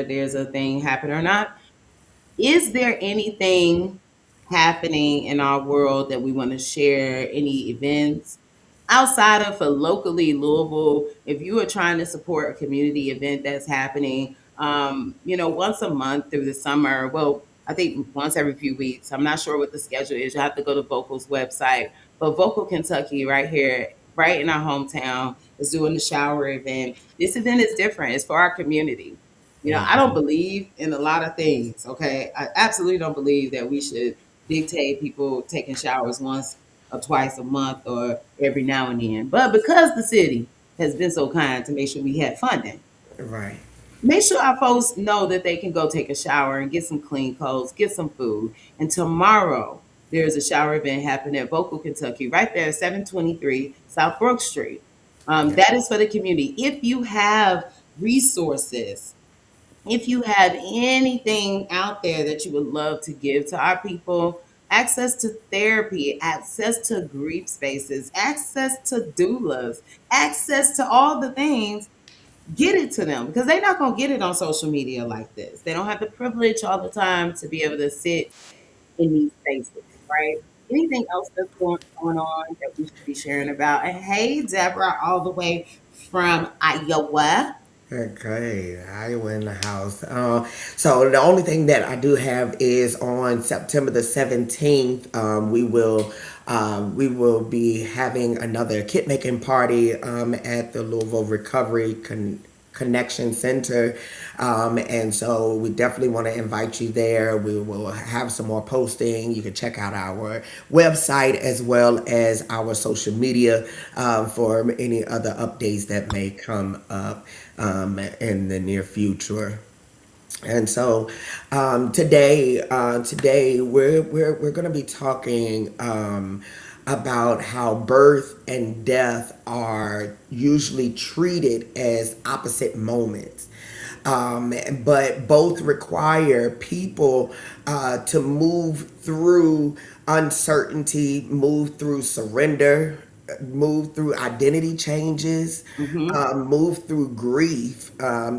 there's a thing happening or not. Is there anything happening in our world that we want to share? Any events outside of for locally Louisville? If you are trying to support a community event that's happening, once a month through the summer. Well, I think once every few weeks. I'm not sure what the schedule is. You have to go to Vocal's website. But Vocal Kentucky, right here, right in our hometown, is doing the shower event. This event is different. It's for our community. I don't Mhm. believe in a lot of things, okay? I absolutely don't believe that we should dictate people taking showers once or twice a month or every now and then. But because the city has been so kind to make sure we had funding, Right. make sure our folks know that they can go take a shower and get some clean clothes, get some food. And tomorrow, there's a shower event happening at Vocal Kentucky, right there, 723 South Brook Street. Yeah. That is for the community. If you have resources, if you have anything out there that you would love to give to our people, access to therapy, access to grief spaces, access to doulas, access to all the things, get it to them because they're not going to get it on social media like this. They don't have the privilege all the time to be able to sit in these spaces, right? Anything else that's going on that we should be sharing about? And hey, Deborah, all the way from Iowa. Okay, Iowa in the house. So the only thing that I do have is on September the 17th, we will be having another kit making party at the Louisville Recovery Connection Center. And so we definitely want to invite you there. We will have some more posting. You can check out our website as well as our social media for any other updates that may come up in the near future. And so today we're going to be talking about how birth and death are usually treated as opposite moments. But both require people to move through uncertainty, move through surrender, move through identity changes, Hmm. move through grief,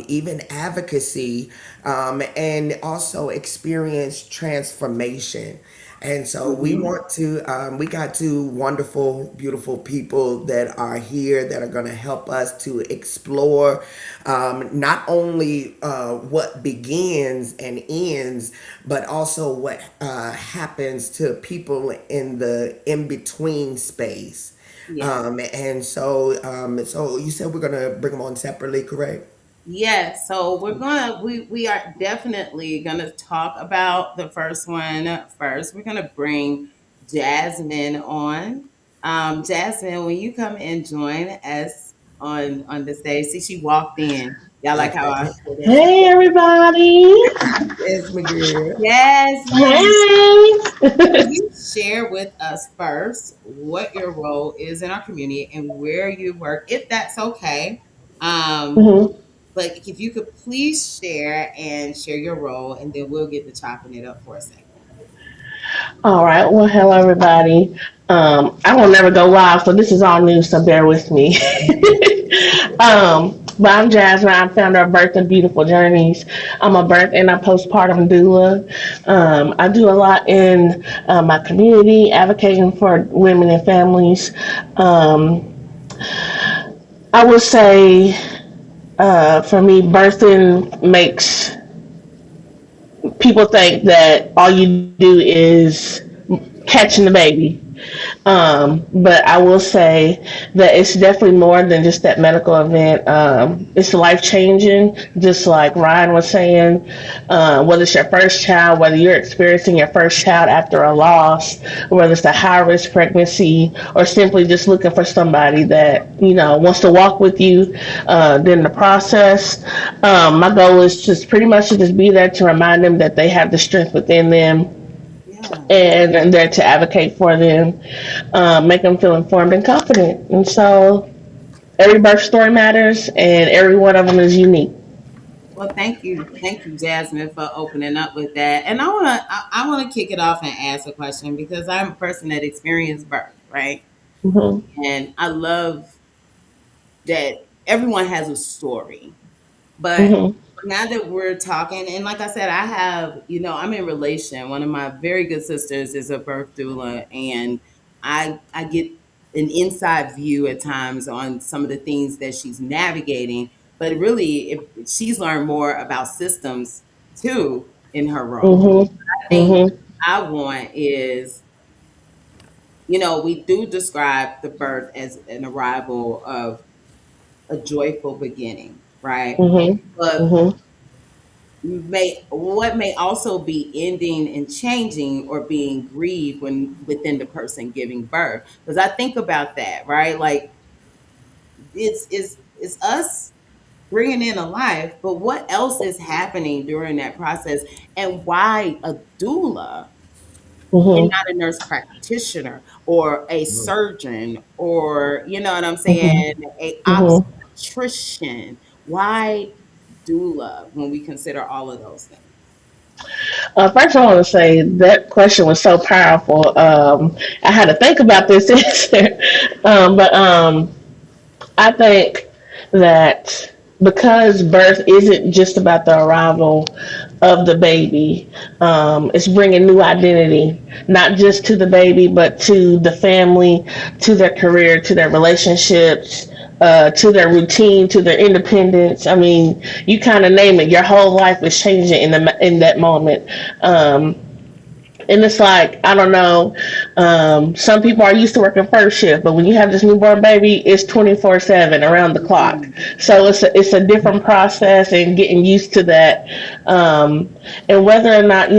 even advocacy, and also experience transformation. And so Hmm. we got two wonderful, beautiful people that are here that are going to help us to explore not only what begins and ends, but also what happens to people in the in between space. Yes. So you said we're gonna bring them on separately, correct? Yes, so we are definitely gonna talk about the first one first. We're gonna bring Jasmine on. Jasmine, when you come and join us on the stage, see she walked in. Y'all like how I Okay. said that she Hey everybody. Yes, McGill. Jasmine, Hey. can you share with us first what your role is in our community and where you work, if that's okay? Um, Mhm. But if you could please share your role, and then we'll get to chopping it up for a second. All right. Well, hello everybody. I will never go live, so this is all new. So bear with me. But I'm Jasmine. I'm founder of Birth and Beautiful Journeys. I'm a birth and a postpartum doula. I do a lot in my community, advocating for women and families. Um, I would say for me, birthing makes people think that all you do is catching the baby. But I will say that it's definitely more than just that medical event. It's life changing, just like Ryan was saying. Whether it's your first child, whether you're experiencing your first child after a loss, whether it's a high risk pregnancy, or simply just looking for somebody that wants to walk with you during the process. My goal is just pretty much to just be there to remind them that they have the strength within them Yeah. and there to advocate for them, make them feel informed and confident. And so every birth story matters, and every one of them is unique. Well, thank you, Jasmine, for opening up with that. And I wanna kick it off and ask a question because I'm a person that experienced birth, right? Hmm. And I love that everyone has a story. But Hmm. now that we're talking, and like I said, I have, I'm in relation. One of my very good sisters is a birth doula, and I get an inside view at times on some of the things that she's navigating. But really, she's learned more about systems too in her role. Mhm. I think Mhm. I want is, we do describe the birth as an arrival of a joyful beginning, right? Mhm. But Mhm. what may also be ending and changing or being grieved when within the person giving birth, because I think about that, right? Like it's us bringing in a life, but what else is happening during that process, and why a doula and Mhm. not a nurse practitioner or a surgeon, or you know what I'm saying, Mhm. a Mhm. obstetrician? Why doula when we consider all of those things? First, I want to say that question was so powerful. I had to think about this answer, but I think that because birth isn't just about the arrival of the baby, it's bringing new identity, not just to the baby, but to the family, to their career, to their relationships, to their routine, to their independence. I mean, you kind of name it. Your whole life is changing in that moment. Um, and it's like, I don't know, some people are used to working first shift, but when you have this newborn baby, it's 24/7 around the clock. Mm, So it's a different process and getting used to that. And whether or not,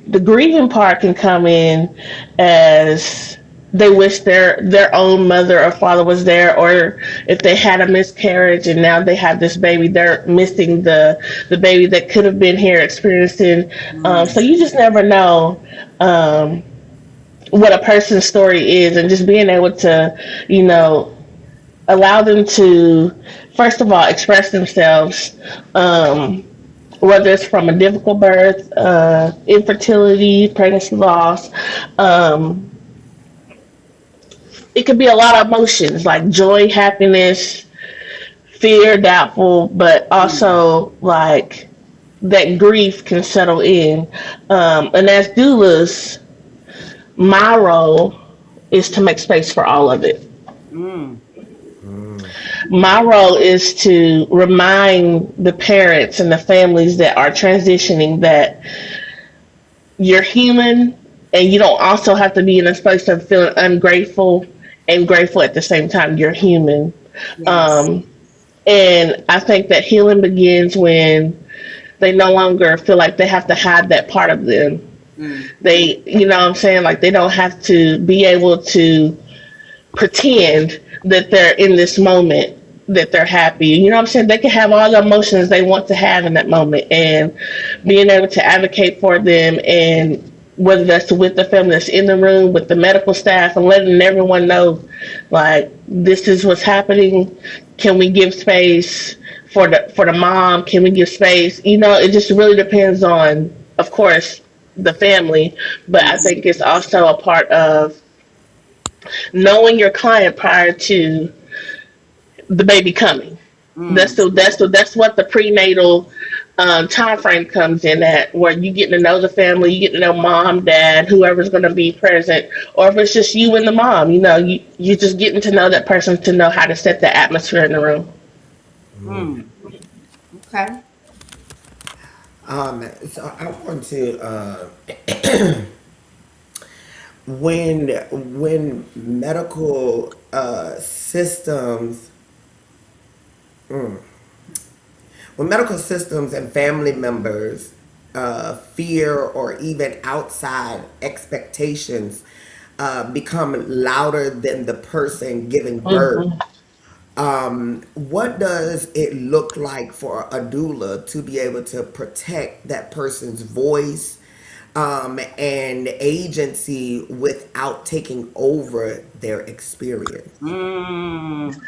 the grieving part can come in as they wish their own mother or father was there, or if they had a miscarriage and now they have this baby, they're missing the baby that could have been here experiencing. So mm, you just never know um, what a person's story is, and just being able to, you know, allow them to first of all express themselves. Whether it's from a difficult birth, infertility, pregnancy loss. Um, it could be a lot of emotions like joy, happiness, fear, doubtful, but mm, also like that grief can settle in. And as doulas, my role is to make space for all of it. mm, Mm. My role is to remind the parents and the families that are transitioning that you're human, and you don't also have to be in a space of feeling ungrateful and grateful at the same time. You're human. yes. Um, and I think that healing begins when they no longer feel like they have to hide that part of them. Mm, You know what I'm saying? Like they don't have to be able to pretend that they're in this moment, that they're happy. You know what I'm saying? They can have all the emotions they want to have in that moment, and being able to advocate for them, and whether that's with the family that's in the room, with the medical staff, and letting everyone know, like, this is what's happening. Can we give space for the mom? Can we give space? You know, it just really depends on, of course, the family, but I yes. think it's also a part of knowing your client prior to the baby coming. That's Mm, the that's the that's what the prenatal time frame comes in at, where you get to know the family, you get to know mom, dad, whoever's going to be present, or if it's just you and the mom, you just getting to know that person to know how to set the atmosphere in the room. mm. Okay. So I want to when medical systems when medical systems and family members fear or even outside expectations become louder than the person giving birth. Hmm. What does it look like for a doula to be able to protect that person's voice and agency without taking over their experience? Mm,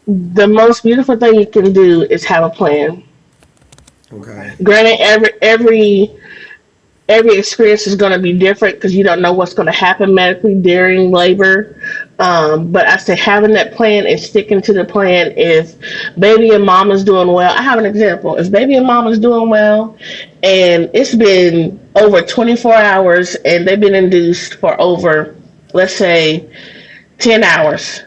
The most beautiful thing you can do is have a plan. Okay. Granted, every every experience is going to be different because you don't know what's going to happen medically during labor. But I say having that plan and sticking to the plan. If baby and mama's doing well, I have an example. If baby and mama's doing well, and it's been over 24 hours, and they've been induced for over, let's say, 10 hours.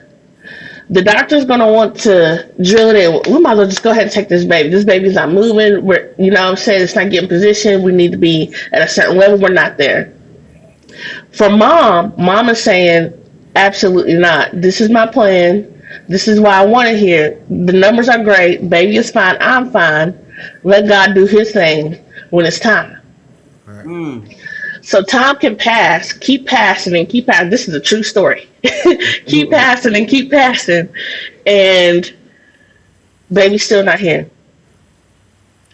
The doctor's gonna want to drill it in. We might as well just go ahead and take this baby. This baby's not moving. You know what I'm saying? It's not getting positioned. We need to be at a certain level. We're not there. For mom is saying, absolutely not. This is my plan. This is why I want it here. The numbers are great. Baby is fine. I'm fine. Let God do his thing when it's time. Right. So time can pass, keep passing and keep passing. This is a true story. Keep passing and keep passing. And baby's still not here.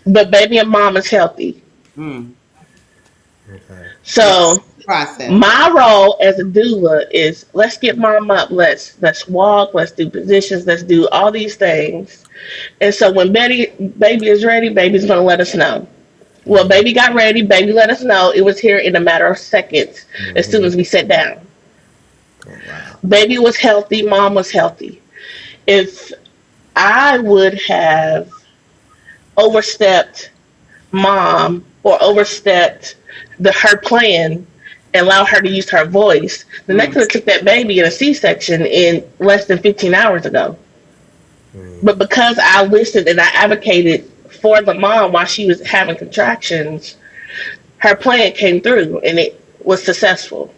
But baby and mom is healthy. Mm. Okay. So Process. my role as a doula is let's get mom up. Let's walk, let's do positions, let's do all these things. And so when baby is ready, baby's gonna let us know. Well, baby got ready, baby let us know. It was here in a matter of seconds as soon as we sat down. Oh, wow. Baby was healthy, mom was healthy. If I would have overstepped mom or overstepped her plan and allowed her to use her voice, then they could have took that baby in a C-section in less than 15 hours ago. But because I listened and I advocated for the mom while she was having contractions, her plan came through and it was successful.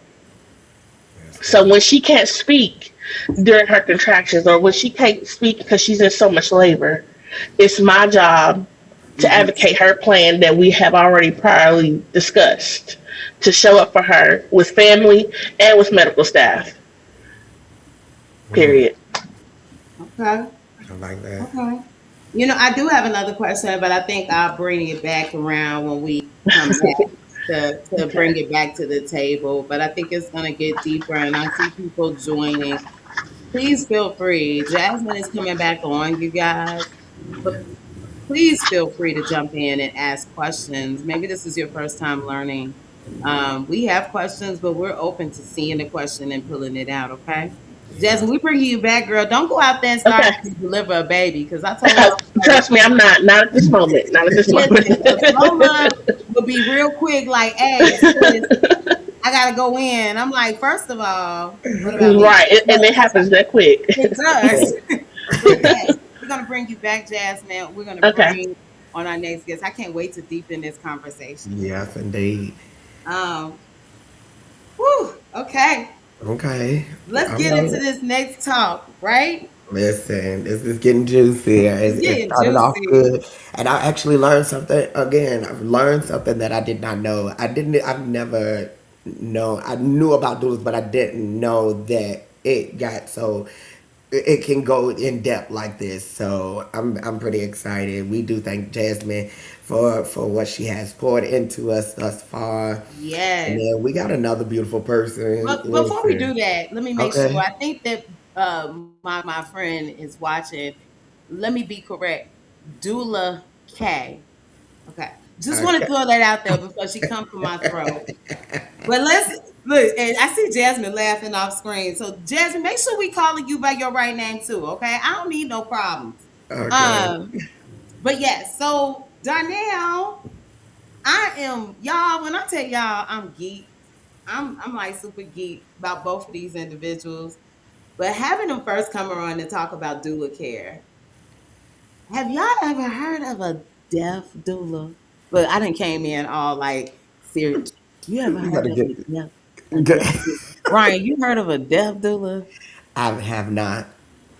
So when she can't speak during her contractions or when she can't speak because she's in so much labor, it's my job to advocate her plan that we have already priorly discussed to show up for her with family and with medical staff. Period. Okay. I like that. Okay. You know, I do have another question, but I think I'll bring it back around when we come back to bring it back to the table. But I think it's going to get deeper, and I see people joining. Please feel free. Jasmine is coming back on, you guys. But please feel free to jump in and ask questions. Maybe this is your first time learning. We have questions, but we're open to seeing the question and pulling it out, okay? Jasmine, we bring you back, girl. Don't go out there and start Okay. to deliver a baby, because I told you. Trust me, I'm not at this moment. Not at this moment. Listen, Lola will be real quick, like, hey, sis, I gotta go in. I'm like, first of all, what about me? Right, and it happens that quick. It does. But yes, we're gonna bring you back, Jasmine. We're gonna Okay. bring on our next guest. I can't wait to deepen this conversation. Yes, indeed. Um, whew, okay. Okay. Let's I'm get ready. into this next talk, right? Listen, this is getting juicy. It's It getting started off juicy. good, and I actually learned something. Again, I've learned something that I did not know. I've never known. I knew about duels, but I didn't know that it got so. It can go in depth like this. So I'm pretty excited. We do thank Jasmine for what she has poured into us thus far, and Yes. then we got another beautiful person. But before we do Listen, that, let me make sure. okay, I think that my friend is watching. Let me be correct. Dula K. Okay. Just want to okay. throw that out there before she comes for my throat. But let's look. And I see Jasmine laughing off screen. So Jasmine, make sure we calling you by your right name too. Okay. I don't need no problems. Okay. Um. But yes. So Darnell, I am y'all. When I tell y'all, I'm geek. I'm like super geek about both of these individuals. But having them first come around to talk about doula care, have y'all ever heard of a deaf doula? But I didn't came in all like serious. You ever You heard gotta of get. a deaf doula? Ryan, you heard of a deaf doula? I have not.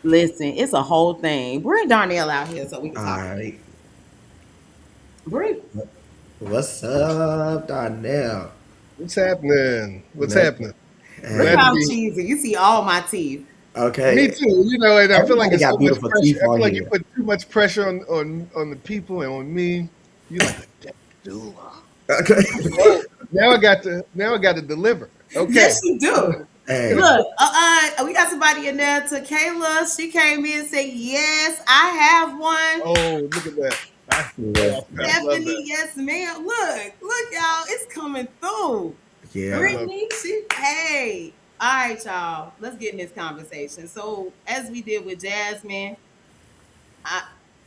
Listen, it's a whole thing. Bring Darnell out here so we can All talk. right. Bring. What's up, Donnell? What's happening? What's Nothing. happening? Look Glad to how be. cheesy. You see all my teeth. Me Okay. too. You know, and I feel like Everybody it's got so much beautiful pressure. teeth I on feel like you here. put too much pressure on the people and on me. You like a deaf doula. Okay. Oh, now I got to deliver. Okay. Yes, you do. Hey. Look, we got somebody in there. Tequila, she came in and said, "Yes, I have one." Oh, look at that. Yes. I love Stephanie, that. yes, ma'am. Look, y'all, it's coming through. I Yeah. love Brittany, hey. All right, y'all. Let's get in this conversation. So, as we did with Jasmine, I,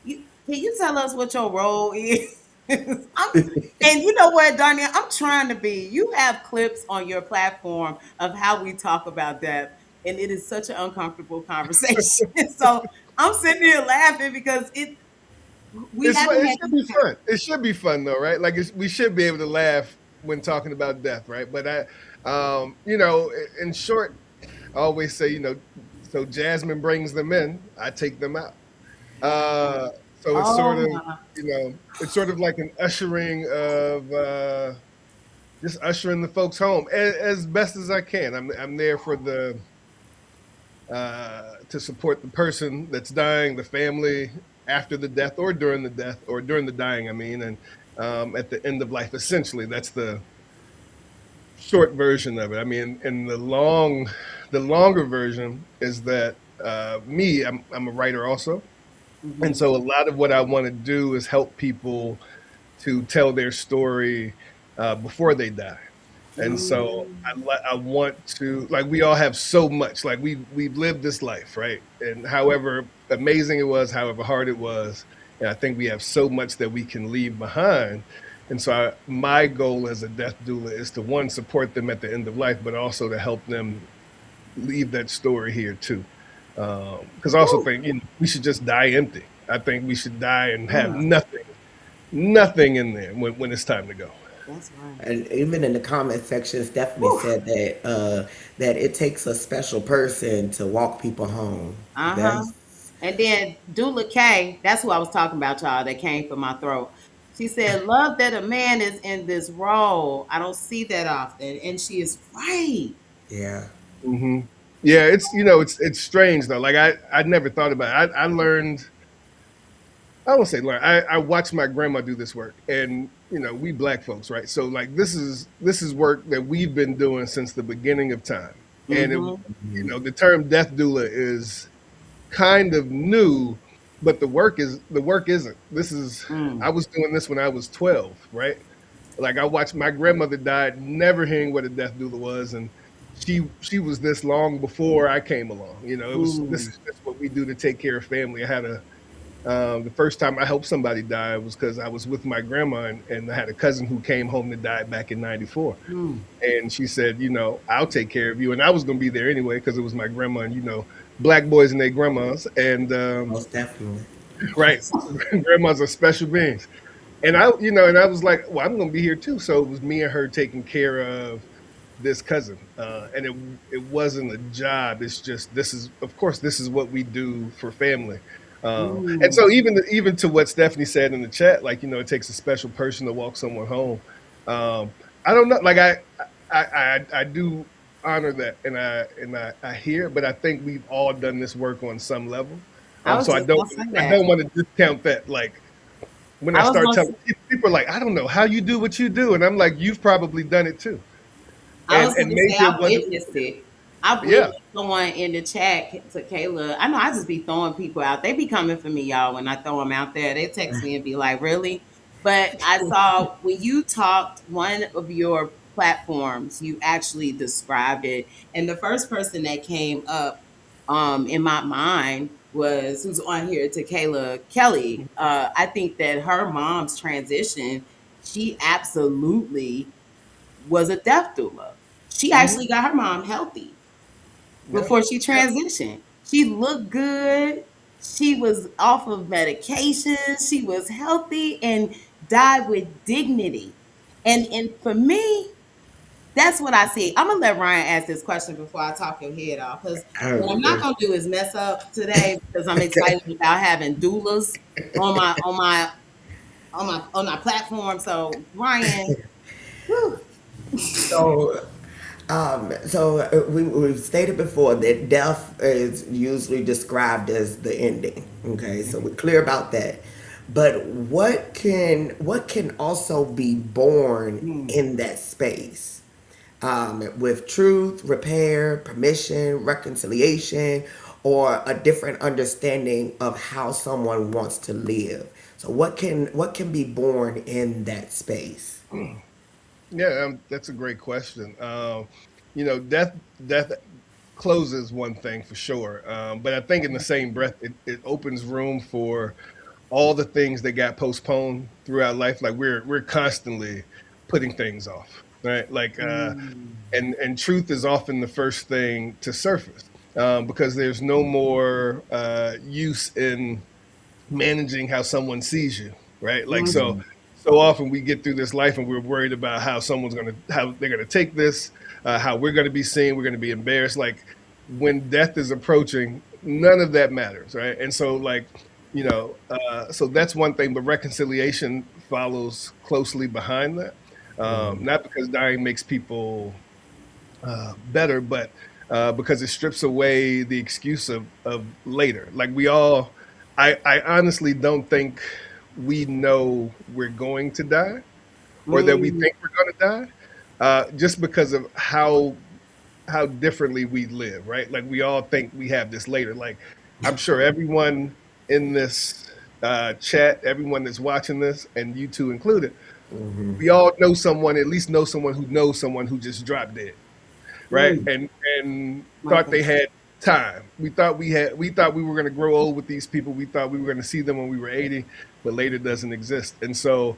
can you tell us what your role is? And you know what, Darnell, I'm trying to be. You have clips on your platform of how we talk about death, and it is such an uncomfortable conversation. So I'm sitting here laughing because we It's haven't it had should this. be fun. It should be fun though, right? Like we should be able to laugh when talking about death, right? But in short, I always say, so Jasmine brings them in, I take them out. So it's sort Oh of, my. it's sort of like an ushering of just ushering the folks home as best as I can. I'm there for the to support the person that's dying, the family after the death or during the death or during the dying. I mean, and at the end of life, essentially, that's the short version of it. I mean, and the longer version is that I'm a writer also, and Mhm. so a lot of what I want to do is help people to tell their story before they die. And so Mm. I want to, like, we all have so much, like we've lived this life, right? And however amazing it was, however hard it was, and I think we have so much that we can leave behind. And so my goal as a death doula is to one, support them at the end of life, but also to help them leave that story here too. Because I also Woo. think, we should just die empty. I think we should die and have Mm. nothing in there when it's time to go. That's right. And even in the comment section, Stephanie Woo. said that it takes a special person to walk people home. Uh-huh. That's And then Dula K, that's who I was talking about, y'all, that came from my throat. She said, love that a man is in this role. I don't see that often. And she is right. yeah. Hmm. Yeah, it's strange though. Like I never thought about it. I learned. I won't say learn. I watched my grandma do this work, and we black folks, right? So like this is work that we've been doing since the beginning of time, and Mm-hmm. the term death doula is kind of new, but the work isn't. I Mm. was doing this when I was 12, right? Like I watched my grandmother died, never hearing what a death doula was, and she was this long before I came along. This Mm. is just what we do to take care of family. I had the first time I helped somebody die was because I was with my grandma, and I had a cousin who came home to die back in '94, Mm. and she said, I'll take care of you, and I was going to be there anyway because it was my grandma, and black boys and their grandmas, and Most definitely. right, grandmas are special beings. And I was like, well, I'm going to be here too. So it was me and her taking care of this cousin, and it wasn't a job. It's just of course, this is what we do for family. And Mm. so even to what Stephanie said in the chat, like it takes a special person to walk someone home. I don't know, like I do honor that, and I hear, but I think we've all done this work on some level. I was So just gonna say I that. don't want to discount that. Like when I I was start gonna telling say, people, are like, I don't know how you do what you do, and I'm like, you've probably done it too, I and was gonna say maybe it I wasn't. witnessed it. I Yeah. witnessed someone in the chat to Kayla. I know I just be throwing people out. They be coming for me, y'all. When I throw them out there, they text me and be like, "Really?" But I saw when you talked one of your platforms, you actually described it, and the first person that came up in my mind was who's on here to Kayla Kelly. I think that her mom's transition, she absolutely was a death doula. She Hmm. actually got her mom healthy Yeah. before she Yeah. transitioned. She looked good. She was off of medication. She was healthy and died with dignity. And for me, that's what I see. I'm gonna let Ryan ask this question before I talk your head off. Because what I'm not Okay. gonna do is mess up today because I'm excited about having doulas on my platform. So Ryan, whew, So, we've stated before that death is usually described as the ending. Okay, so we're clear about that. But what can also be born hmm, in that space? With truth, repair, permission, reconciliation, or a different understanding of how someone wants to live. So what can be born in that space? Yeah, that's a great question. Death closes one thing for sure, but I think in the same breath, it opens room for all the things that got postponed throughout life. Like we're constantly putting things off, right? Like Mm. and truth is often the first thing to surface, because there's no more use in managing how someone sees you, right? Like Mhm. so often we get through this life and we're worried about how they're gonna take this, how we're gonna be seen, we're gonna be embarrassed. Like when death is approaching, none of that matters, right? And so so that's one thing, but reconciliation follows closely behind that. Not because dying makes people better, but because it strips away the excuse of later. Like I honestly don't think we know we're going to die or that we Mm. think we're going to die, just because of how differently we live, right? Like we all think we have this later. Like I'm sure everyone in this chat, everyone that's watching this, and you two included, we all know someone, at least know someone who knows someone who just dropped dead, right? Mm. And My thought they goodness. had time. We thought we were going to grow old with these people. We thought we were going to see them when we were 80, but later doesn't exist. And so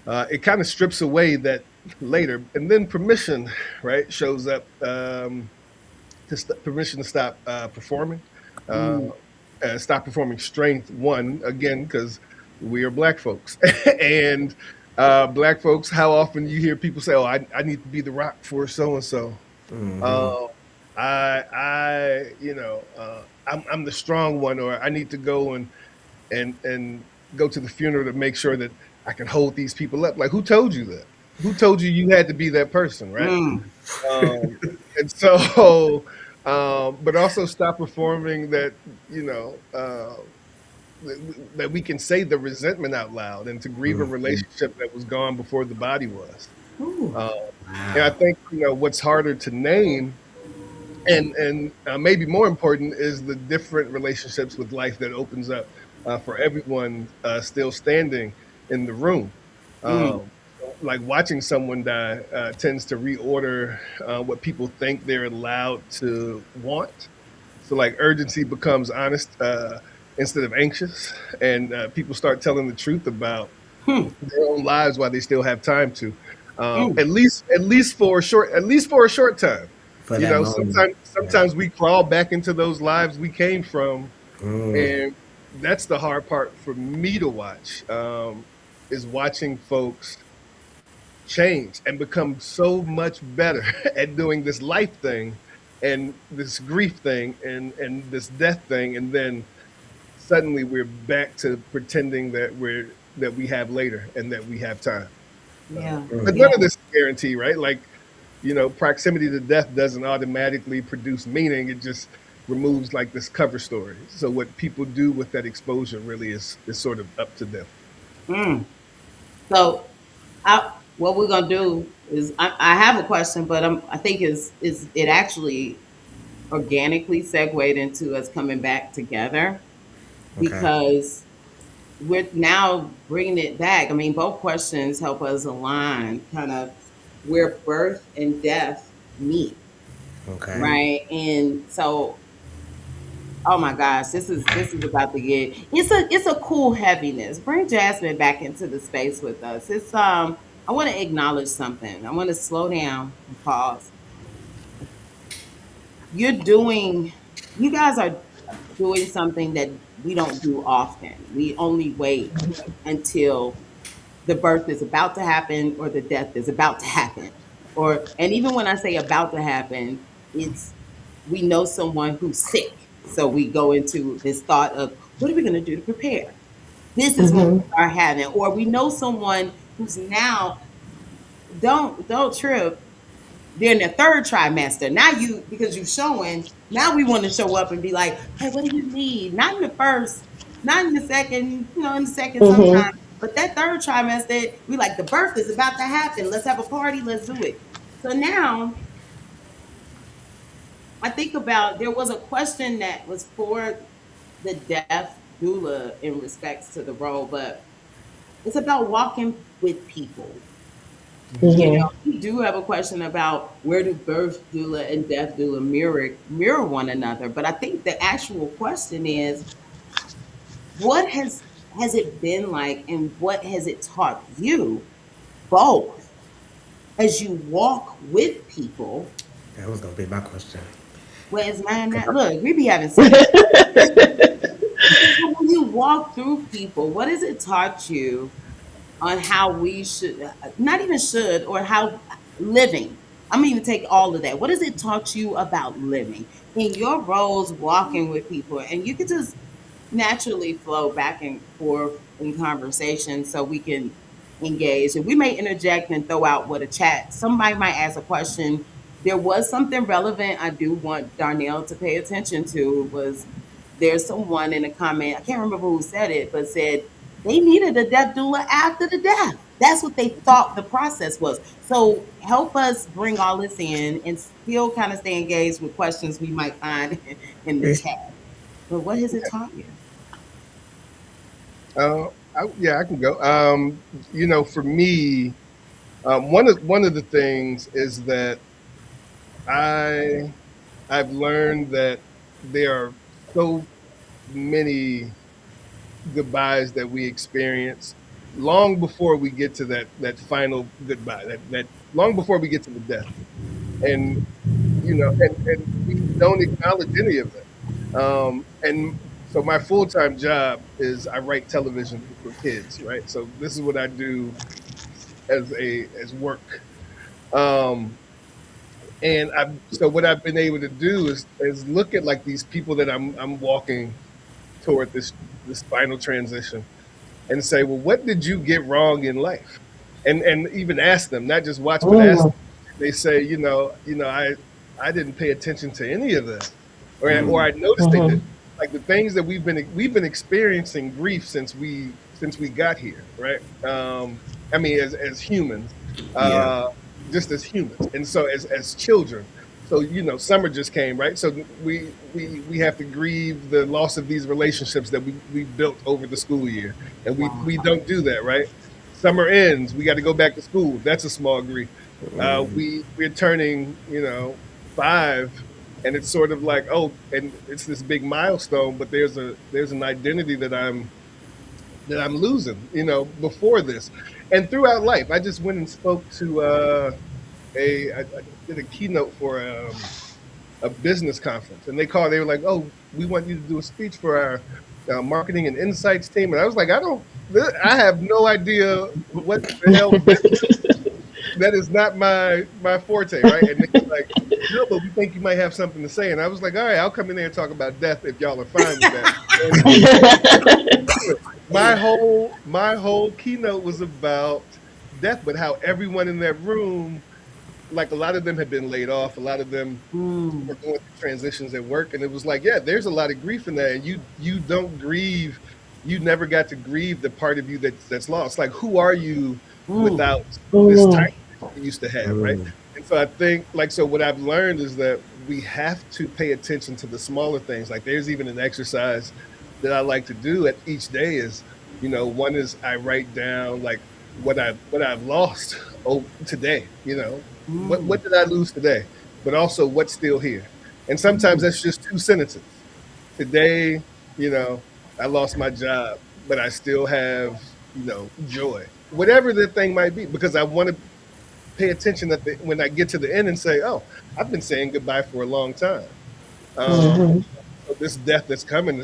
it kind of strips away that later, and then permission, right, shows up, permission to stop performing, uh, Mm. stop performing strength. One again because we are black folks, and black folks. How often you hear people say, "Oh, I need to be the rock for so and so." Uh, I'm the strong one, or I need to go and go to the funeral to make sure that I can hold these people up. Like, who told you that? Who told you you had to be that person, right? Mm. Um, and so, but also stop performing that, you know, that we can say the resentment out loud and to grieve a relationship that was gone before the body was. Ooh. Um, and I Wow. think what's harder to name and maybe more important is the different relationships with life that opens up for everyone still standing in the room. Mm. Um, like watching someone die tends to reorder what people think they're allowed to want. So like urgency becomes honest instead of anxious, and people start telling the truth about Hmm. their own lives while they still have time to. Mm. At least for a short time. For that moment. Yeah. Sometimes we crawl back into those lives we came from, Mm. and that's the hard part for me to watch. Is watching folks change and become so much better at doing this life thing and this grief thing and this death thing, and then suddenly we're back to pretending that we have later and that we have time. Yeah. But Yeah. none of this is guaranteed, right? Like, proximity to death doesn't automatically produce meaning. It just removes like this cover story. So what people do with that exposure really is sort of up to them. Mm. So, what we're gonna do is, I have a question, but I think is it actually organically segued into us coming back together Okay. because we're now bringing it back. I mean, both questions help us align kind of where birth and death meet, Okay. right? And so, oh my gosh, this is about to get, it's a cool heaviness. Bring Jasmine back into the space with us. I want to acknowledge something. I want to slow down and pause. You're doing you guys are doing something that we don't do often. We only wait until the birth is about to happen or the death is about to happen. And even when I say about to happen, it's we know someone who's sick. So we go into this thought of what are we going to do to prepare? This is when we Mm-hmm. start having, or we know someone who's now, don't trip. They're in their third trimester. Now because you're showing, now we want to show up and be like, hey, what do you need? Not in the first, not in the second, in the second Mm-hmm. sometimes, but that third trimester, we like the birth is about to happen. Let's have a party. Let's do it. So now I think about there was a question that was for the deaf doula in respects to the role, but It's about walking with people. You know, Mhm. we do have a question about where do birth doula and death doula mirror one another, but I think the actual question is, what has it been like, and what has it taught you both as you walk with people? That was gonna be my question. Where's mine not? Look, we be having serious. So when you walk through people, what has it taught you on how we should, not even should, or how living? I'm gonna even take all of that. What has it taught you about living in your roles, walking with people? And you could just naturally flow back and forth in conversation so we can engage. And we may interject and throw out what a chat. Somebody might ask a question. There was something relevant I do want Darnell to pay attention to. Was there's someone in a comment, I can't remember who said it, but said they needed a death doula after the death. That's what they thought the process was. So help us bring all this in and still kind of stay engaged with questions we might find in the chat. But what has it taught you? Yeah, I can go. For me, one of the things is that I I've learned that there are so many goodbyes that we experience long before we get to that final goodbye, that long before we get to the death, and and we don't acknowledge any of it. And so my full time job is I write television for kids, right? So this is what I do as work. Um, and so what I've been able to do is look at like these people that I'm walking toward this final transition and say, well, what did you get wrong in life? And even ask them, not just watch, but ask them. Mm. They say, I didn't pay attention to any of that, or I noticed they did. Mhm. Like the things that we've been experiencing grief since we got here, right? I mean, as humans, Yeah. uh, just as humans, and so as children. So summer just came, right? So we have to grieve the loss of these relationships that we built over the school year, and we Wow. don't do that, right? Summer ends, we got to go back to school. That's a small grief. Mm. We're turning, 5, and it's sort of like, oh, and it's this big milestone, but there's an identity that I'm losing, before this, and throughout life. I just went and spoke to I did a keynote for a business conference, and they were like, "Oh, we want you to do a speech for our marketing and insights team." And I was like, I have no idea what the hell that is not my forte, right? And they were like, "No, but we think you might have something to say." And I was like, "All right, I'll come in there and talk about death if y'all are fine with that." And my whole keynote was about death, but how everyone in that room, like a lot of them had been laid off, a lot of them were Mm, going through transitions at work, and it was like, yeah, there's a lot of grief in that, and you don't grieve, you never got to grieve the part of you that's lost. Like, who are you mm, without this Mm. title that you used to have, right? Mm. And so I think, like, so what I've learned is that we have to pay attention to the smaller things. Like, there's even an exercise that I like to do at each day is, one is I write down like what I've lost today. What mm. did I lose today? But also what's still here. And sometimes Mm. that's just two sentences. Today, you know, I lost my job, but I still have, joy. Whatever the thing might be, because I want to pay attention when I get to the end and say, oh, I've been saying goodbye for a long time. Um, Mhm. so this death that's coming,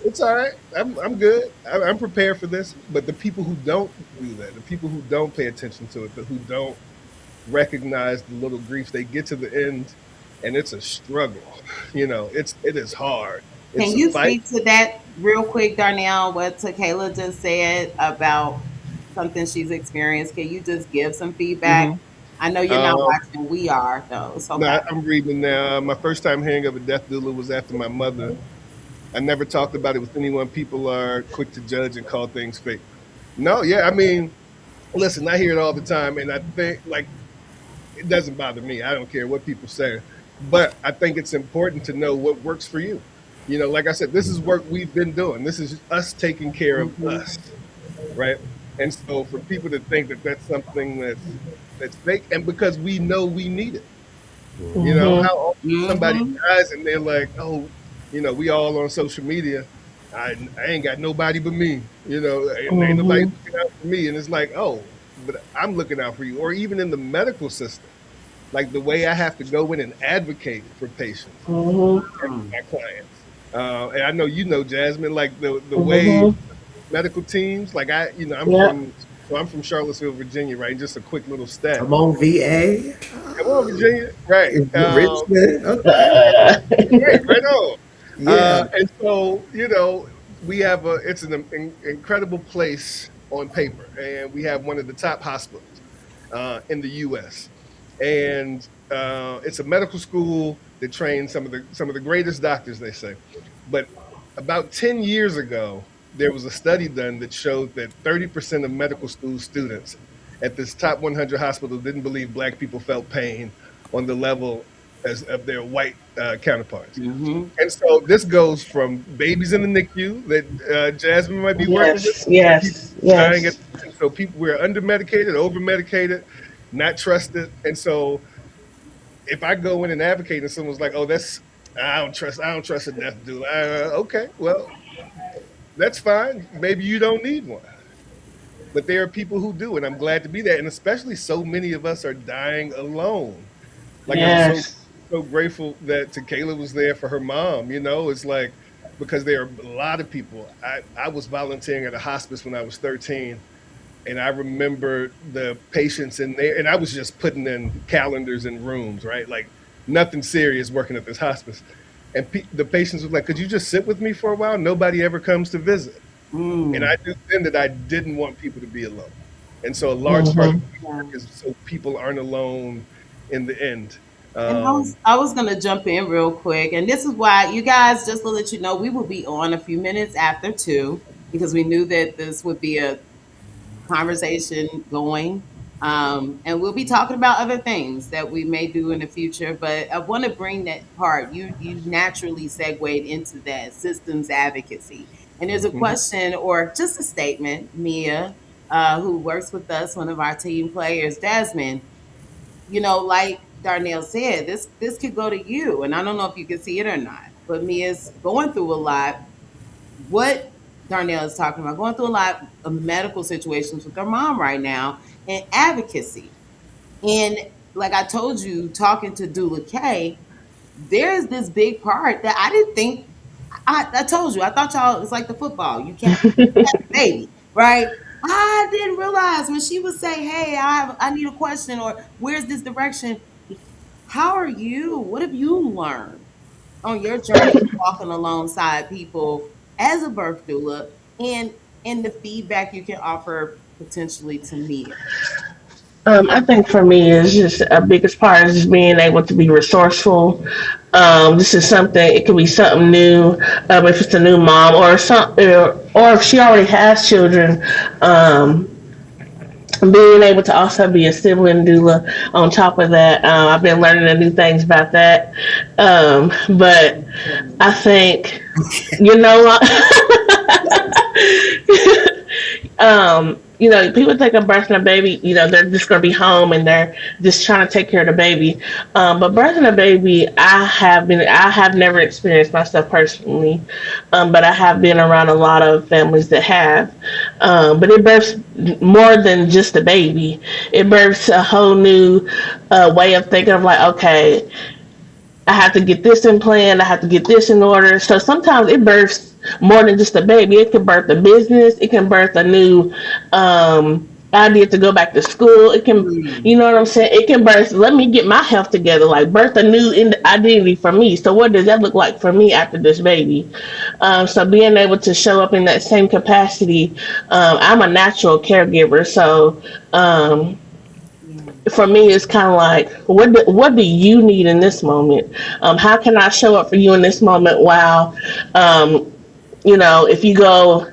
it's all right. I'm good. I'm prepared for this. But the people who don't do that, the people who don't pay attention to it, but who don't recognize the little griefs, they get to the end, and it's a struggle. It is hard. It's Can a you fight. speak to that real quick, Darnell? What Takayla just said about something she's experienced. Can you just give some feedback? Hmm. I know you're not Um, watching. We are, though. It's no, okay. I'm reading now. My first time hearing of a death doula was after my mother. I never talked about it with anyone. People are quick to judge and call things fake. No, yeah, I mean, listen, I hear it all the time, and I think like it doesn't bother me. I don't care what people say, but I think it's important to know what works for you. Like I said, this is work we've been doing. This is us taking care of Hmm. us, right? And so for people to think that that's something that's fake, and because we know we need it, you know, Mm-hmm. how often somebody Mm-hmm. dies and they're like, oh, you know, we all on social media. I ain't got nobody but me, you know, and ain't nobody Mm-hmm. looking out for me. And it's like, oh, but I'm looking out for you. Or even in the medical system, like the way I have to go in and advocate for patients Mm-hmm. and my clients. And I know you know, Jasmine, like the way Mm-hmm. medical teams, like Yep. I'm from Charlottesville, Virginia, right? Just a quick little stat. Come on, VA. Come on, Virginia, right? Richmond. Okay. Uh, Right, right on. Yeah. And so, you know, we have it's an incredible place on paper, and we have one of the top hospitals in the U.S. And it's a medical school that trains some of the greatest doctors, they say. But about 10 years ago, there was a study done that showed that 30% of medical school students at this top 100 hospital didn't believe Black people felt pain on the level as of their white counterparts. Mm-hmm. And so this goes from babies in the NICU that Jasmine might be working with, yes. to people Yes. dying Yes. and so people we're under medicated, over medicated, not trusted. And so if I go in and advocate and someone's like, "Oh, that's I don't trust a death doula," okay, well, that's fine. Maybe you don't need one, but there are people who do, and I'm glad to be there. And especially so many of us are dying alone. Like I'm Yes. so grateful that Tequila was there for her mom. You know, it's like because there are a lot of people. I was volunteering at a hospice when I was 13, and I remember the patients in there, and I was just putting in calendars in rooms, right? Like nothing serious working at this hospice. And the patients were like, "Could you just sit with me for a while?" Nobody ever comes to visit, and Mm. I knew then that I didn't want people to be alone. And so a large part of Mm-hmm. my Yeah. work is so people aren't alone in the end. And I was Um, I was gonna jump in real quick, and this is why you guys, just to let you know, we will be on a few minutes after 2 because we knew that this would be a conversation going. And we'll be talking about other things that we may do in the future. But I want to bring that part. You naturally segued into that systems advocacy. And there's a mhm. question or just a statement, Mia, who works with us, one of our team players, Desmond. Like Darnell said, this could go to you, and I don't know if you can see it or not. But Mia's going through a lot. What Darnell is talking about, going through a lot of medical situations with her mom right now, and advocacy. And like I told you, talking to Dula K, there's this big part that I didn't think. I told you, I thought y'all it's like the football. You catch the baby, right? I didn't realize when she would say, "Hey, I need a question," or "Where's this direction?" How are you? What have you learned on your journey walking alongside people as a birth doula, and the feedback you can offer potentially to Mia? I think for me is just a biggest part is just being able to be resourceful. This is something. It could be something new. If it's a new mom or if she already has children. Being able to also be a sibling doula on top of that, I've been learning the new things about that. But I think you know. People think of birthing a baby, they're just going to be home and they're just trying to take care of the baby. But birthing a baby, I have never experienced myself personally, but I have been around a lot of families that have. But it births more than just a baby. It births a whole new way of thinking of like, okay, I have to get this in plan. I have to get this in order. So sometimes it births more than just a baby. It can birth a business. It can birth a new idea to go back to school. It can, Mm. you know what I'm saying? It can birth, let me get my health together, like birth a new identity for me. So what does that look like for me after this baby? So being able to show up in that same capacity, I'm a natural caregiver. So, Yeah. for me it's kind of like what do you need in this moment, how can I show up for you in this moment while um, if you go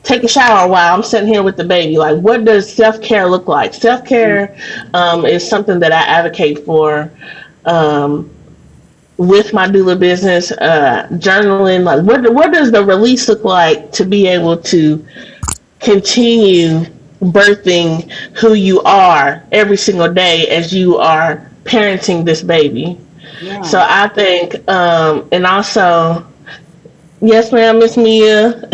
take a shower while I'm sitting here with the baby, like what does self-care look like? Self-care is something that I advocate for um, with my doula business, journaling, like what does the release look like to be able to continue birthing who you are every single day as you are parenting this baby. So Yeah. I think, and also, yes, ma'am, Miss Mia.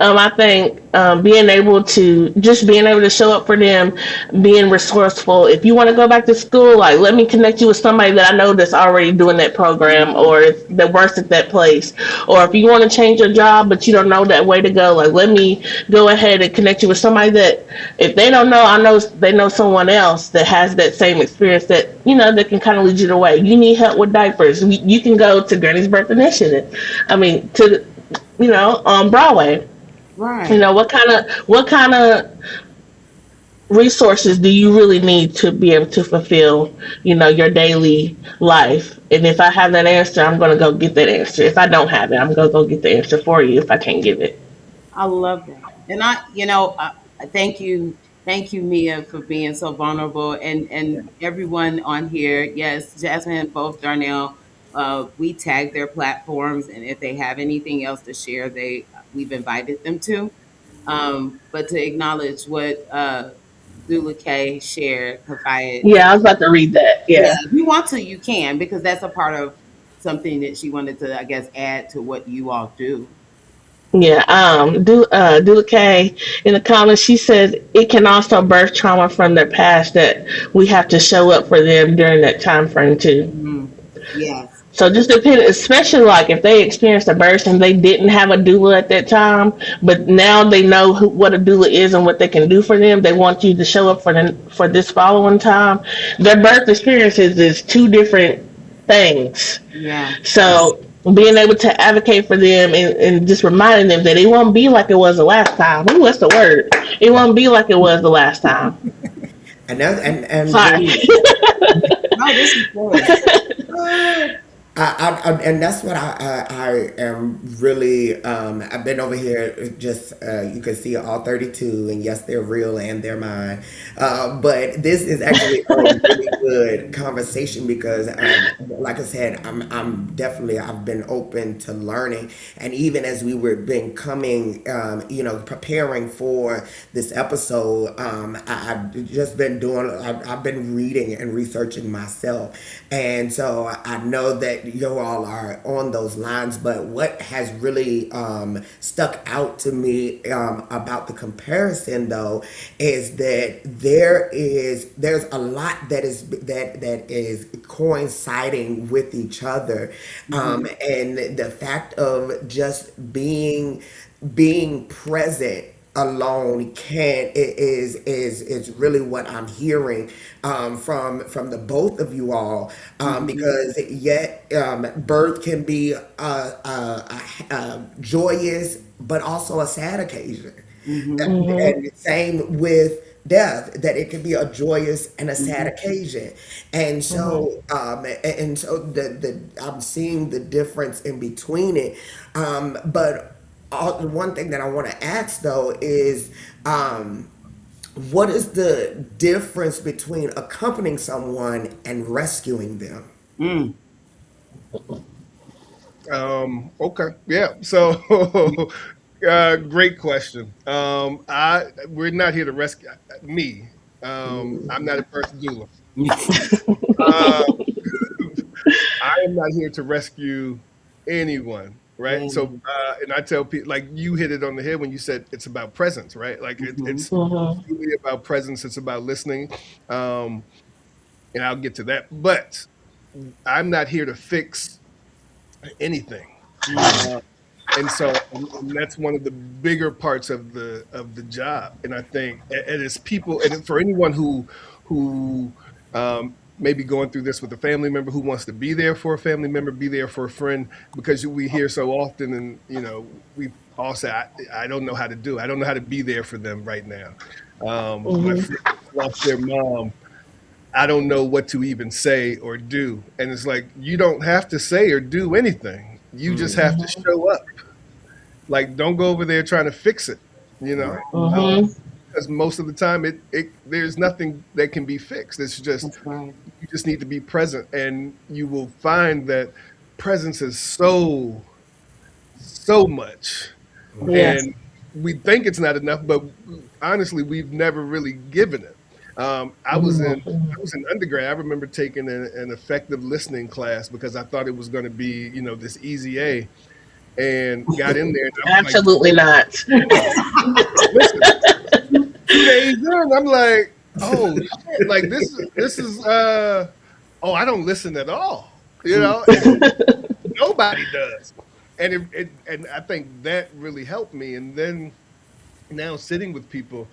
I think being able to show up for them, being resourceful. If you want to go back to school, like let me connect you with somebody that I know that's already doing that program or that works at that place. Or if you want to change your job but you don't know that way to go, like let me go ahead and connect you with somebody that if they don't know, I know they know someone else that has that same experience that that can kind of lead you the way. You need help with diapers, you can go to Granny's Birth Initiative. I mean, to on Broadway. Right. What kind of resources do you really need to be able to fulfill, your daily life? And if I have that answer, I'm gonna go get that answer. If I don't have it, I'm gonna go get the answer for you if I can't give it. I love that. And thank you, Mia, for being so vulnerable, and everyone on here. Yes, Jasmine and both Darnell. We tag their platforms, and if they have anything else to share, we've invited them to. But to acknowledge what Dula K shared, confided. Yeah, I was about to read that. Yeah, Yeah. if you want to, you can, because that's a part of something that she wanted to, I guess, add to what you all do. Yeah, Dula K in the comments, she said it can also birth trauma from their past that we have to show up for them during that time frame too. Mhm. Yes. So just depending, especially like if they experienced a birth and they didn't have a doula at that time, but now they know what a doula is and what they can do for them. They want you to show up for this following time. Their birth experiences is two different things. Yeah. So being able to advocate for them and just reminding them that it won't be like it was the last time. Ooh, what's the word? It won't be like it was the last time. And that and Sorry. Julie, No, this is good. and that's what I am really. I've been over here. Just you can see all 32, and yes, they're real and they're mine. But this is actually a really good conversation because, like I said, I'm definitely I've been open to learning, and even as we were been coming, preparing for this episode, I've just been doing. I've been reading and researching myself, and so I know that you all are on those lines. But what has really stuck out to me about the comparison, though, is that there's a lot that is coinciding with each other, Mhm. and the fact of just being present alone can is really what I'm hearing from the both of you all, Mhm. because yet birth can be a joyous but also a sad occasion, Mhm. Hmm. and same with death, that it can be a joyous and a sad Mhm. occasion. And Hmm. so the I'm seeing the difference in between it, but the one thing that I want to ask though is, um, what is the difference between accompanying someone and rescuing them? Mm. Okay, yeah. So, great question. I We're not here to rescue me. I'm not a birth doula. Uh, I am not here to rescue anyone, right? Yeah. So, and I tell people, like you hit it on the head when you said it's about presence, right? Like Mhm. it's Hmm. really about presence. It's about listening, um, and I'll get to that. But I'm not here to fix anything. Mm. And so and that's one of the bigger parts of the job. And I think and it's people, and for anyone who may be going through this with a family member who wants to be there for a family member, be there for a friend, because we hear so often, and we all say, I don't know how to do it. I don't know how to be there for them right now. My Hmm. friend lost their mom. I don't know what to even say or do. And it's like, you don't have to say or do anything. You just Mm. have to show up. Like, don't go over there trying to fix it, you know? Right. Hmm. Because most of the time, there's nothing that can be fixed. It's just That's right. you just need to be present, and you will find that presence is so much, Yes. and we think it's not enough, but honestly, we've never really given it. I was in undergrad. I remember taking an effective listening class because I thought it was going to be, this easy A, and got in there and I was like, Absolutely not. listen, 2 days in, I'm like, oh shit, like this is oh, I don't listen at all, and nobody does. And and I think that really helped me. And then now sitting with people,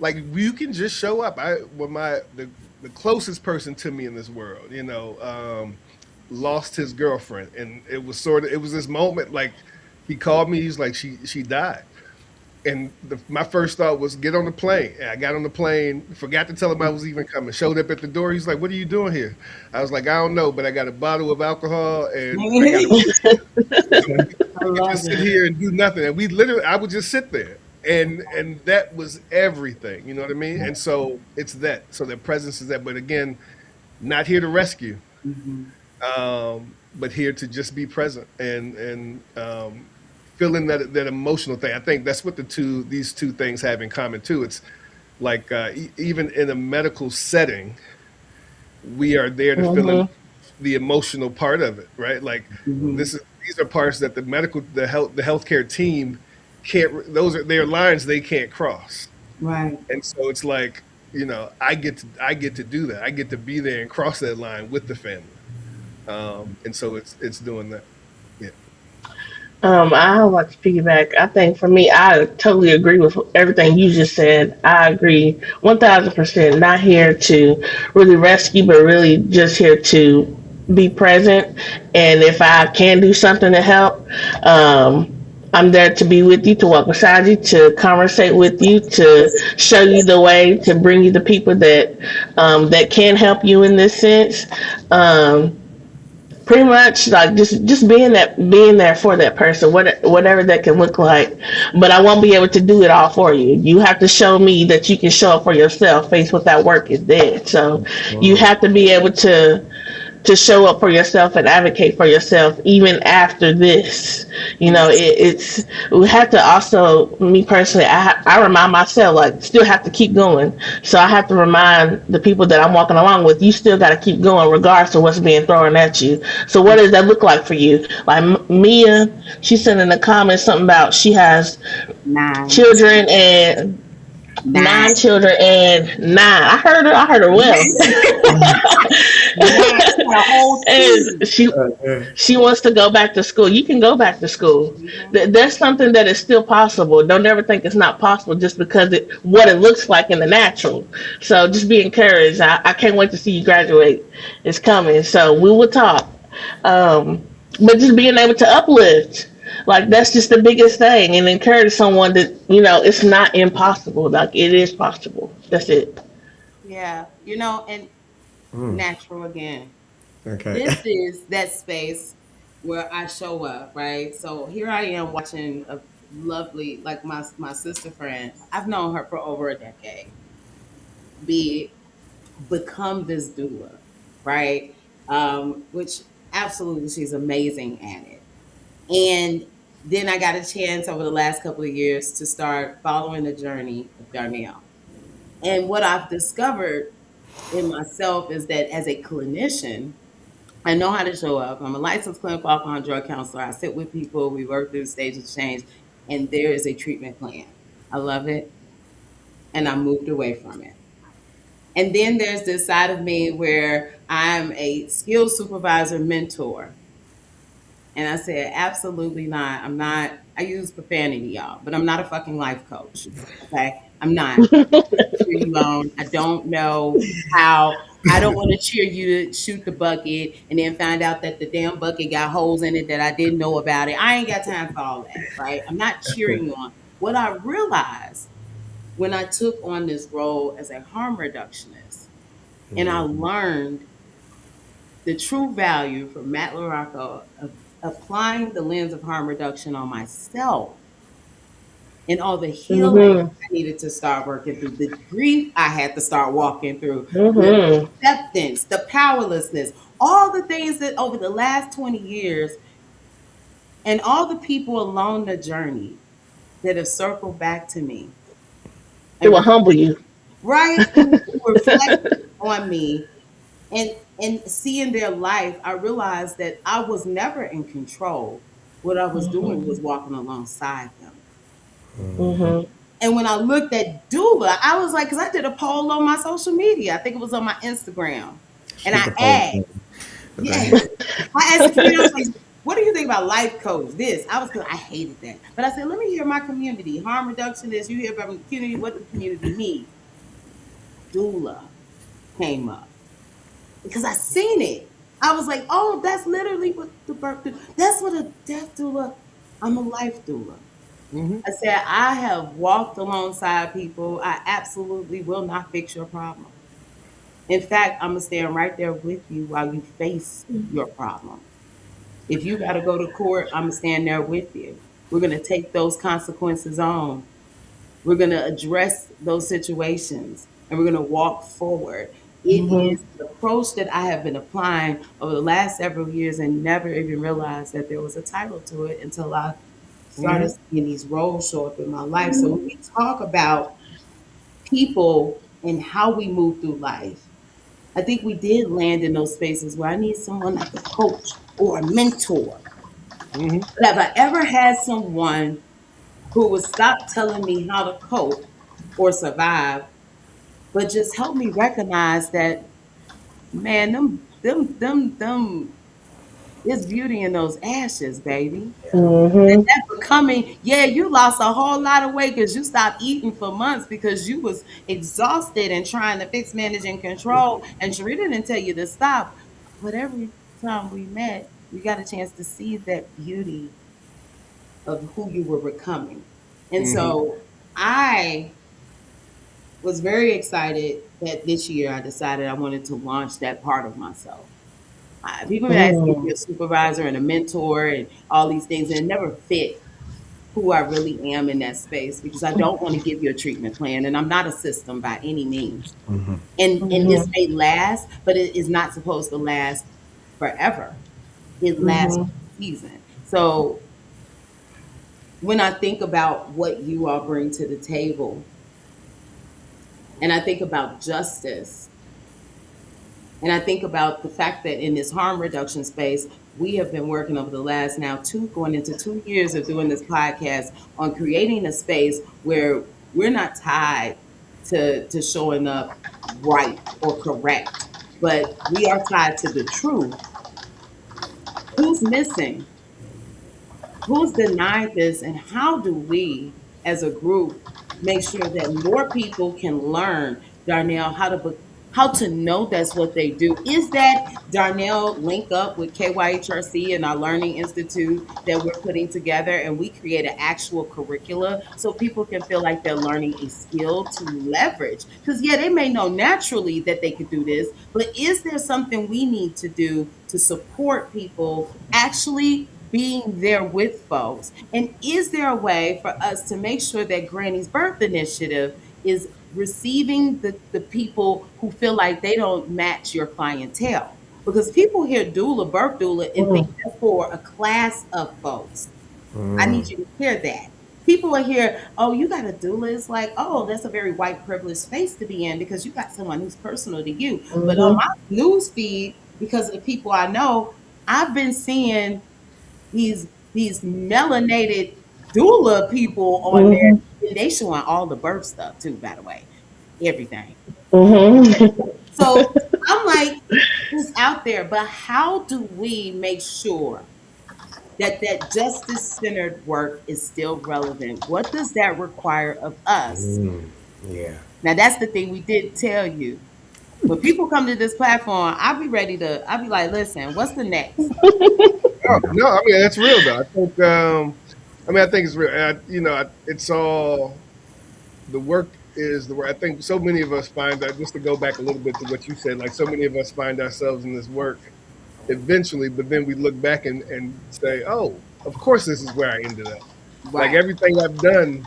like you can just show up. When the closest person to me in this world, lost his girlfriend, and it was this moment like he called me. He's like, she died. And my first thought was get on the plane. And I got on the plane, forgot to tell him I was even coming. Showed up at the door. He's like, "What are you doing here?" I was like, "I don't know, but I got a bottle of alcohol and I got to I love just sit it. here and do nothing." And I would just sit there, and that was everything. You know what I mean? And so it's that. So their presence is that. But again, not here to rescue, Mhm. but here to just be present and feeling that emotional thing. I think that's what these two things have in common too. It's like even in a medical setting, we are there to fill in Mhm. the emotional part of it, right? Like Mhm. these are parts that the healthcare team can't. Those are their lines they can't cross, Right. and so it's like I get to do that. I get to be there and cross that line with the family, and so it's doing that. Yeah. I would like to piggyback. I think for me, I totally agree with everything you just said. I agree 1000%. Not here to really rescue, but really just here to be present. And if I can do something to help, I'm there to be with you, to walk beside you, to conversate with you, to show you the way, to bring you the people that can help you in this sense. Um, Pretty much like just being there for that person, whatever that can look like. But I won't be able to do it all for you. You have to show me that you can show up for yourself. Faith without work is dead. So you Mhm. have to be able to show up for yourself and advocate for yourself even after this. It's we have to also, me personally, I remind myself, like, still have to keep going. So I have to remind the people that I'm walking along with, you still got to keep going regardless of what's being thrown at you. So what does that look like for you? Like Mia, she sent in the comments something about she has Nine. children and Nine. 9 children and nine. I heard her well. Nine. She got a whole And team. she wants to go back to school. You can go back to school. Mhm. There's something that is still possible. Don't ever think it's not possible just because what it looks like in the natural. So just be encouraged. I can't wait to see you graduate. It's coming. So we will talk. Um, but just being able to uplift, like that's just the biggest thing, and encourage someone that it's not impossible. Like it is possible. That's it. Yeah. And Mm. natural again. Okay. This is that space where I show up, right? So here I am watching a lovely, like my sister friend. I've known her for over a decade. Be become this doula, right? Which absolutely she's amazing at it. And then I got a chance over the last couple of years to start following the journey of Darnell. And what I've discovered in myself is that as a clinician, I know how to show up. I'm a licensed clinical alcohol and drug counselor. I sit with people, we work through stages of change, and there is a treatment plan. I love it, and I moved away from it. And then there's this side of me where I'm a skills supervisor mentor. And I said, absolutely not. I'm not, I use profanity, y'all, but I'm not a fucking life coach. Okay. I'm not. Cheer you on. I don't know how. I don't want to cheer you to shoot the bucket and then find out that the damn bucket got holes in it that I didn't know about it. I ain't got time for all that, right? I'm not cheering you on. What I realized when I took on this role as a harm reductionist and I Mhm. learned the true value from Matt LaRocco of applying the lens of harm reduction on myself and all the healing Mhm. I needed to start working through, the grief I had to start walking through, the Mhm. acceptance, the powerlessness, all the things that over the last 20 years, and all the people along the journey that have circled back to me It and will humble you. right, who reflected on me, and seeing their life, I realized that I was never in control. What I was doing was walking alongside them. Mm-hmm. And when I looked at Dula, I was like, because I did a poll on my social media. I think it was on my Instagram. And She's I the coach. asked, But go yeah, ahead. I asked the community, I was like, what do you think about life coach? This. I hated that. But I said, let me hear my community. Harm reduction is you hear from the community, what the community needs. Dula came up because I seen it. I was like, oh, that's literally what the birth doula. That's what a death doula. I'm a life doula. Hmm. I said, I have walked alongside people. I absolutely will not fix your problem. In fact, I'm going to stand right there with you while you face your problem. If you got to go to court, I'm going to stand there with you. We're going to take those consequences on. We're going to address those situations and we're going to walk forward. It Mm-hmm. is the approach that I have been applying over the last several years and never even realized that there was a title to it until I started Hmm. seeing these roles show up in my life. So when we talk about people and how we move through life, I think we did land in those spaces where I need someone like a coach or a mentor. Hmm. But have I ever had someone who would stop telling me how to cope or survive, but just help me recognize that, man, there's beauty in those ashes, baby. Mm-hmm. That becoming, yeah, you lost a whole lot of weight because you stopped eating for months because you was exhausted and trying to fix, manage, and control. And Sharita didn't tell you to stop. But every time we met, we got a chance to see that beauty of who you were becoming. And Hmm. so I was very excited that this year I decided I wanted to launch that part of myself. People ask me to be Mm-hmm. a supervisor and a mentor and all these things, and it never fit who I really am in that space because I don't want to give you a treatment plan and I'm not a system by any means. And this Mm-hmm. may last, but it is not supposed to last forever. It lasts Mm-hmm. for a season. So when I think about what you all bring to the table and I think about justice and I think about the fact that in this harm reduction space, we have been working over the last now going into 2 years of doing this podcast on creating a space where we're not tied to showing up right or correct, but we are tied to the truth. Who's missing? Who's denied this? And how do we as a group make sure that more people can learn, Darnell, how to know that's what they do? Is that Darnell link up with KYHRC and our Learning Institute that we're putting together and we create an actual curricula so people can feel like they're learning a skill to leverage? Because yeah, they may know naturally that they could do this, but is there something we need to do to support people actually being there with folks? And is there a way for us to make sure that Granny's Birth Initiative is receiving the people who feel like they don't match your clientele? Because people hear doula, birth doula, and think that's for a class of folks. I need you to hear that. People are here, oh, you got a doula. It's like, oh, that's a very white privileged space to be in because you got someone who's personal to you. But on Mm-hmm. my news feed, because of the people I know, I've been seeing these melanated doula people on there. Mm-hmm. And they showing all the birth stuff too, by the way. Everything. Mm-hmm. So I'm like, it's out there, but how do we make sure that that justice centered work is still relevant? What does that require of us? Yeah. Now that's the thing we did tell you. When people come to this platform, I'll be like, listen, what's the next? Oh, no, I mean that's real though. I think it's real. It's all the work is the work. I think so many of us find that just to go back a little bit to what you said, like so many of us find ourselves in this work eventually, but then we look back and say, oh, of course this is where I ended up. Like Right. everything I've done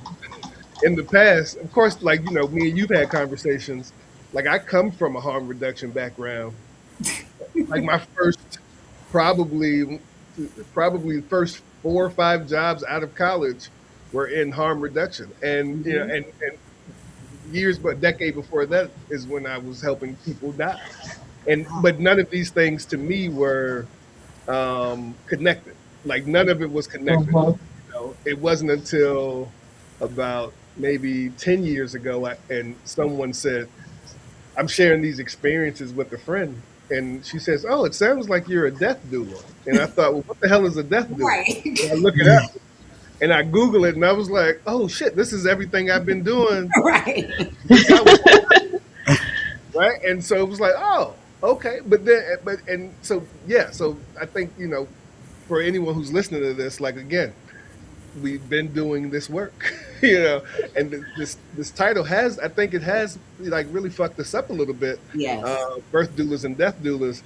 in the past, of course, like, me and you've had conversations. Like I come from a harm reduction background. Like my probably, probably first 4 or 5 jobs out of college were in harm reduction. And, Hmm. and years, but a decade before that is when I was helping people die. And but none of these things to me were connected. Like none of it was connected. Mhm. It wasn't until about maybe 10 years ago, and someone said, I'm sharing these experiences with a friend. And she says, "Oh, it sounds like you're a death doula." And I thought, well, what the hell is a death doula? Right. And I look it up and I Google it and I was like, oh shit, this is everything I've been doing Right. since I was right. And so it was like, oh, okay. And so, yeah. So I think, for anyone who's listening to this, like, again, we've been doing this work, and this title has, I think it has like really fucked us up a little bit, Yes. birth doulas and death doulas,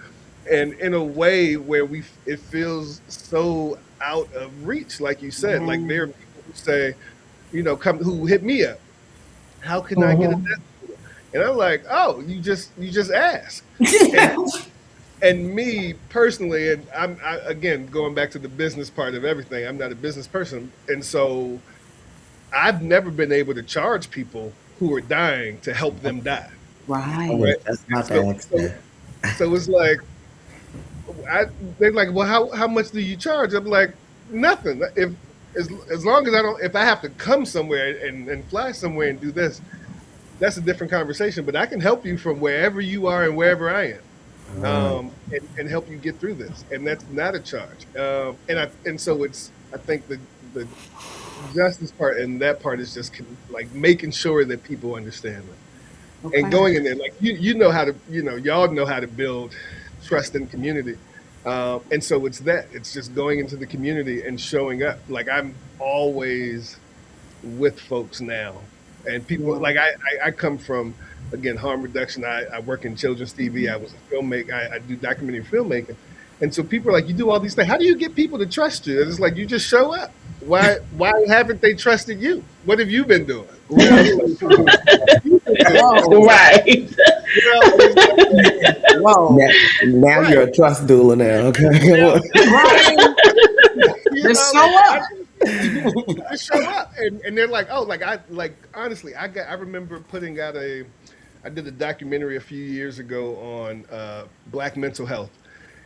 and in a way where it feels so out of reach, like you said, like there are Mhm. people who say, come who hit me up, how can I get a Mhm. death doula? And I'm like, oh, you just ask, and and me personally, and again going back to the business part of everything, I'm not a business person, and so I've never been able to charge people who are dying to help them die, I was Right. right? just And about to so ask so that. so it's like I they're like, well, how much do you charge? I'm like, nothing. If as long as I don't, if I have to come somewhere and fly somewhere and do this, that's a different conversation. But I can help you from wherever you are and wherever I am, and help you get through this, and that's not a charge. And so I think the justice part and that part is just like making sure that people understand that, and Okay. going in there like you know how to, y'all know how to build trust in community, and so it's just going into the community and showing up. Like I'm always with folks now, and people Yeah. like I come from, again, harm reduction. I work in children's TV. I was a filmmaker. I do documentary filmmaking, and so people are like, you do all these things. How do you get people to trust you? And it's like you just show up. Why haven't they trusted you? What have you been doing? What have you been doing? Whoa. Right. And it's Now, Whoa. now like, you're right a trust doula now. Okay, come now, on. Right. Just like show I up. just show up, and they're like, oh, honestly, I remember putting out I did a documentary a few years ago on Black mental health,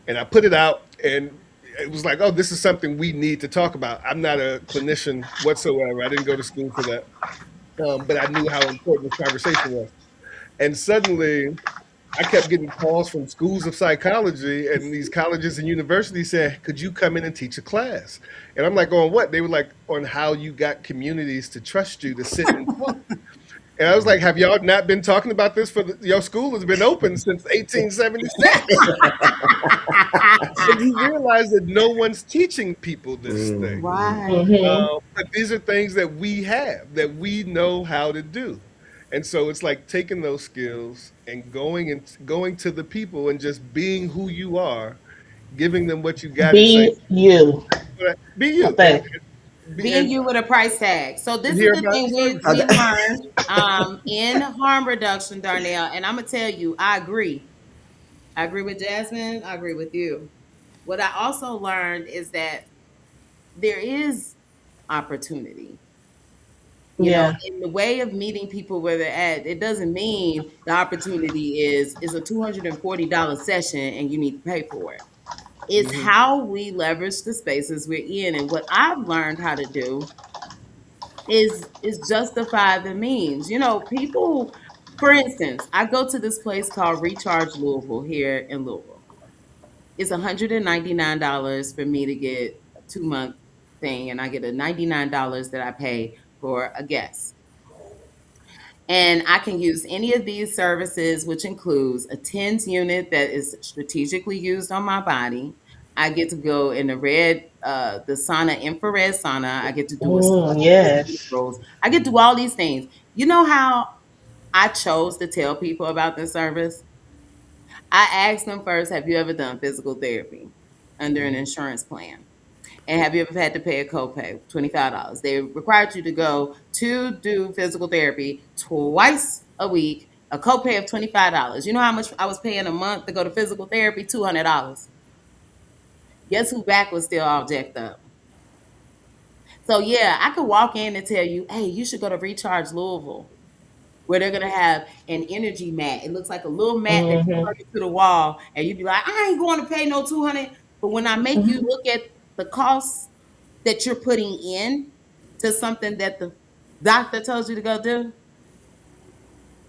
and I put it out, and it was like, oh, this is something we need to talk about. I'm not a clinician whatsoever. I didn't go to school for that, but I knew how important this conversation was. And suddenly, I kept getting calls from schools of psychology and these colleges and universities saying, could you come in and teach a class? And I'm like, on what? They were like, on how you got communities to trust you to sit and talk. And I was like, have y'all not been talking about this your school has been open since 1876? And you realize that no one's teaching people this thing. Right. Mhm. But these are things that we have, that we know how to do. And so it's like taking those skills and going to the people and just being who you are, giving them what you got and saying, Be you. be I you. think. Being And you with a price tag. So this is hear the about thing service. we learned in harm reduction, Darnell. And I'm gonna tell you, I agree. I agree with Jasmine. I agree with you. What I also learned is that there is opportunity. Yeah. In the way of meeting people where they're at, it doesn't mean the opportunity is a $240 session and you need to pay for it. It's Mhm. how we leverage the spaces we're in. And what I've learned how to do is justify the means. People, for instance, I go to this place called Recharge Louisville here in Louisville. It's $199 for me to get a 2 month thing, and I get a $99 that I pay for a guest. And I can use any of these services, which includes a TENS unit that is strategically used on my body. I get to go in the sauna, infrared sauna. I get to do a Yes. rolls. I get to do all these things. You know how I chose to tell people about this service? I asked them first, have you ever done physical therapy under an insurance plan? And have you ever had to pay a copay, $25? They required you to go to do physical therapy twice a week, a copay of $25. You know how much I was paying a month to go to physical therapy? $200. Guess who back was still all jacked up? So yeah, I could walk in and tell you, hey, you should go to Recharge Louisville where they're gonna have an energy mat. It looks like a little mat that you Mhm. plug into the wall, and you'd be like, I ain't going to pay no 200. But when I make you Mhm. look at the costs that you're putting in to something that the doctor tells you to go do.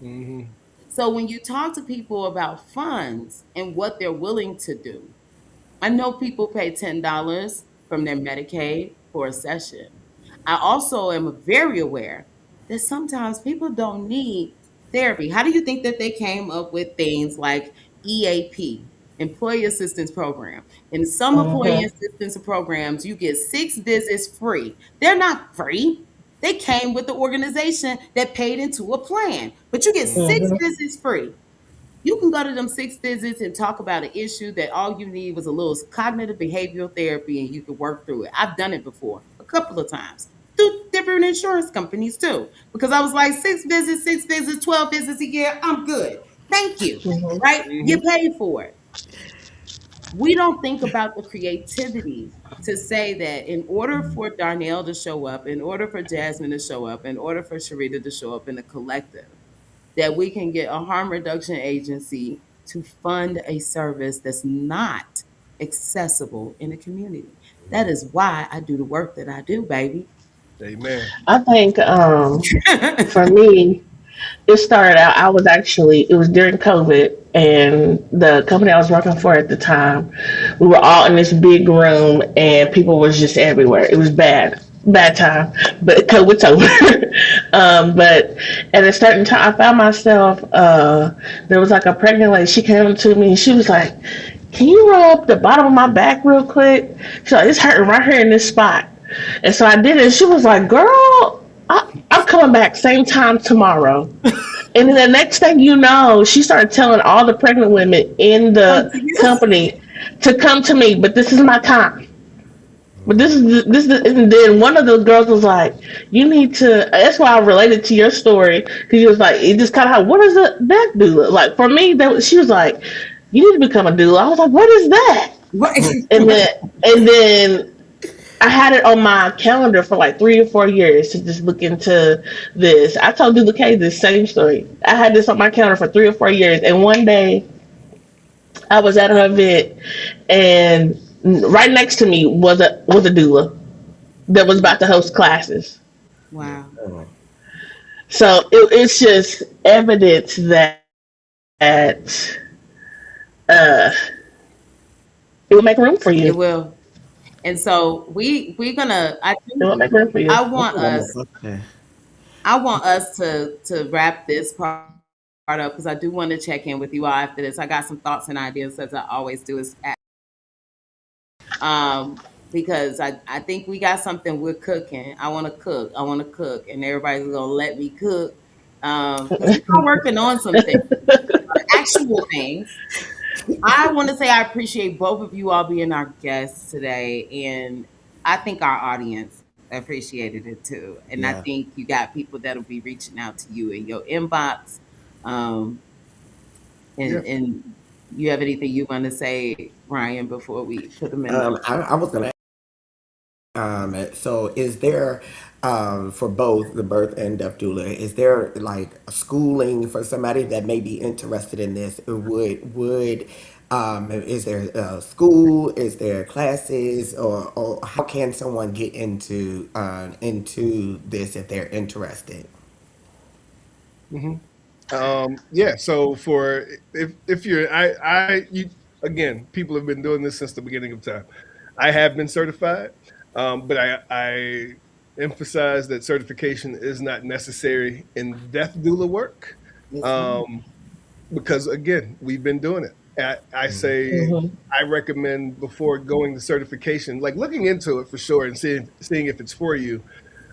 Hmm. So when you talk to people about funds and what they're willing to do, I know people pay $10 from their Medicaid for a session. I also am very aware that sometimes people don't need therapy. How do you think that they came up with things like EAP, Employee Assistance Program? In some employee Mhm. assistance programs, you get 6 visits free. They're not free. They came with the organization that paid into a plan, but you get six Mhm. visits free. You can go to them 6 visits and talk about an issue that all you need was a little cognitive behavioral therapy and you could work through it. I've done it before a couple of times through different insurance companies too. Because I was like, 6 visits, 12 visits a year, I'm good. Thank you. Mhm. Right? You Hmm. paid for it. We don't think about the creativity to say that in order for Darnell to show up, in order for Jasmine to show up, in order for Sharita to show up in the collective, that we can get a harm reduction agency to fund a service that's not accessible in the community. That is why I do the work that I do, baby. Amen. I think for me, it started out. I was actually it was during COVID, and the company I was working for at the time, we were all in this big room, and people was just everywhere. It was bad time, but COVID's over. But at a certain time, I found myself. There was like a pregnant lady. She came to me, and she was like, "Can you rub the bottom of my back real quick?" She's like, "It's hurting right here in this spot." And so I did it. And she was like, "Girl, I'm coming back same time tomorrow." And then the next thing you know, she started telling all the pregnant women in Come to the you. company to come to me, but this is my time. But and then one of those girls was like, "You need to." That's why I related to your story because she was like, "It just kind of how what does that doula like?" For me, she was like, "You need to become a doula." I was like, "What is that?" Right. And then I had it on my calendar for like 3 or 4 years to just look into this. I told Dula K this same story. I had this on my calendar for 3 or 4 years, and one day I was at an event, and right next to me was a doula that was about to host classes. Yeah. Wow. So it's just evidence uh, it will make room for It you. will. And so we're gonna It will make room for you. I That's want us wonderful. Okay. I want us to wrap this part up because I do want to check in with you all after this. I got some thoughts and ideas as I always do is because I think we got something we're cooking. I want to cook. I want to cook, and everybody's gonna let me cook because we are working on some things, actual things. I want to say I appreciate both of you all being our guests today, and I think our audience appreciated it too. And I Yeah. think you got people that'll be reaching out to you in your inbox. Um, Yeah. and you have anything you want to say, Ryan, before we put them in the I was gonna. So is there, for both the birth and death doula, is there like a schooling for somebody that may be interested in this? Is there a school? Is there classes, or how can someone get into this if they're interested? Hmm. Yeah. So for if you're you again, people have been doing this since the beginning of time. I have been certified, but I emphasize that certification is not necessary in death doula work, Yes, ma'am. um, because again, we've been doing it. I say Mhm. I recommend before going to certification, like looking into it for sure and seeing if it's for you,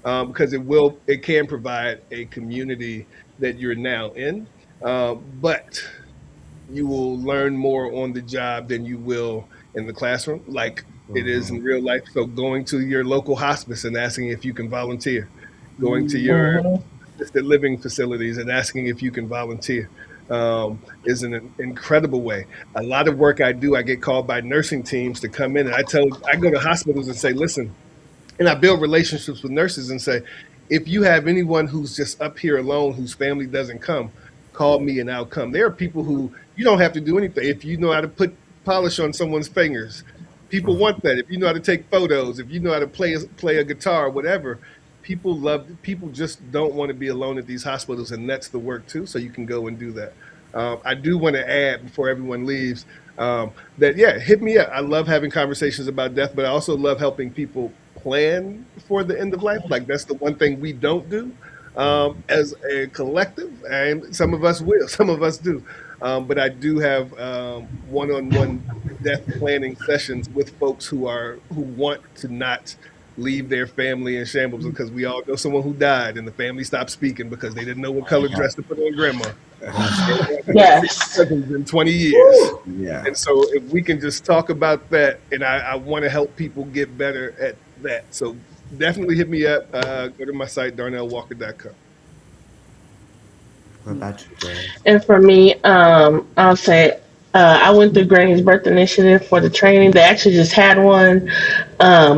because it can provide a community that you're now in, but you will learn more on the job than you will in the classroom, like it is in real life. So going to your local hospice and asking if you can volunteer, going to your Mhm. assisted living facilities and asking if you can volunteer, is an incredible way. A lot of work I do, I get called by nursing teams to come in, and I go to hospitals and say, listen, and I build relationships with nurses and say, if you have anyone who's just up here alone whose family doesn't come, call me and I'll come. There are people who you don't have to do anything. If you know how to put polish on someone's fingers, people want that. If you know how to take photos, if you know how to play a guitar, whatever, people just don't want to be alone at these hospitals, and that's the work too. So you can go and do that. I do want to add before everyone leaves that yeah, hit me up. I love having conversations about death, but I also love helping people plan for the end of life. Like that's the one thing we don't do as a collective, and some of us will, some of us do. But I do have one-on-one death planning sessions with folks who want to not leave their family in shambles because we all know someone who died and the family stopped speaking because they didn't know what color dress to put on grandma. Yes. In 20 years. Yeah. And so if we can just talk about that, and I want to help people get better at that. So definitely hit me up. Go to my site, darnellwalker.com. What about you, Jay? And for me, I'll say I went through Granny's Birth Initiative for the training. They actually just had one.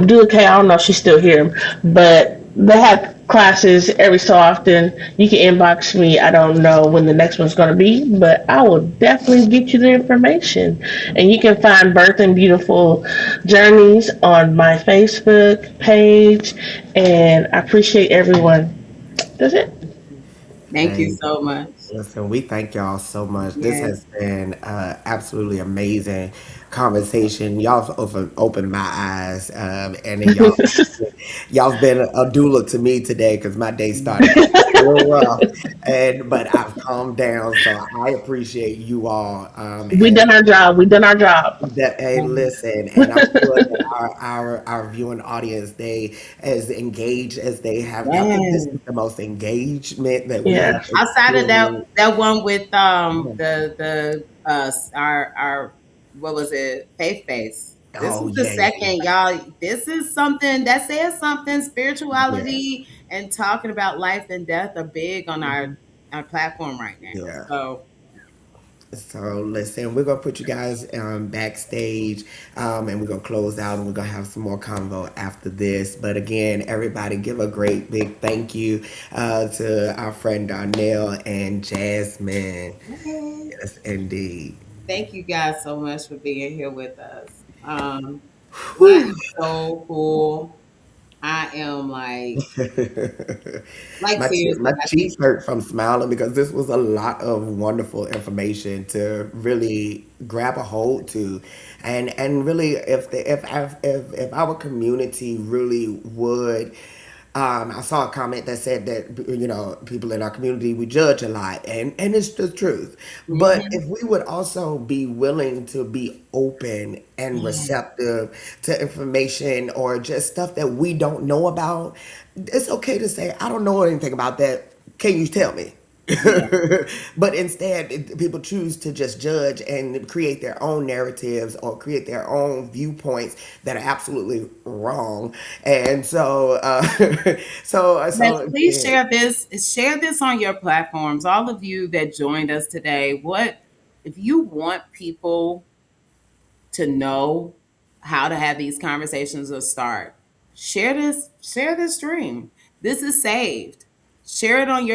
Do okay, I don't know if she's still here, but they have classes every so often. You can inbox me. I don't know when the next one's going to be, but I will definitely get you the information. And you can find Birth and Beautiful Journeys on my Facebook page. And I appreciate everyone. That's it. Thank you Thank so much. Listen, we thank y'all so much. This Yes. has been absolutely amazing conversation. Y'all have opened my eyes, and then y'all've been a doula to me today because my day started real rough, and but I've calmed down. So I appreciate you all, We and done our job. We done our job. that, hey, listen, and I'm sure that our viewing audience, they as engaged as they have. I think this Yes. is the most engagement that we have Yeah. Outside of that experienced. that one with our what was it, faith base. This Oh is the yeah, yeah, second, y'all. This is something that says something. yeah, Spirituality and talking about life and death are big on mhm, our platform right now. yeah. So So listen, we're gonna put you guys backstage, and we're gonna close out, and we're gonna have some more convo after this. But again, everybody, give a great big thank you to our friend Darnell and Jasmine. yes. Yes, indeed. Thank you guys so much for being here with us. I am so full. I am like My seriously. I think cheeks hurt from smiling because this was a lot of wonderful information to really grab a hold to, and really if our community really would. I saw a comment that said that people in our community we judge a lot, and it's the truth. But mhm. if we would also be willing to be open and Yeah. receptive to information or just stuff that we don't know about, it's okay to say, I don't know anything about that. Can you tell me? Yeah. But instead, people choose to just judge and create their own narratives or create their own viewpoints that are absolutely wrong. And so, Yes, so please again, share this. Share this on your platforms. All of you that joined us today. What if you want people to know how to have these conversations or start? Share this stream. This is saved. Share it on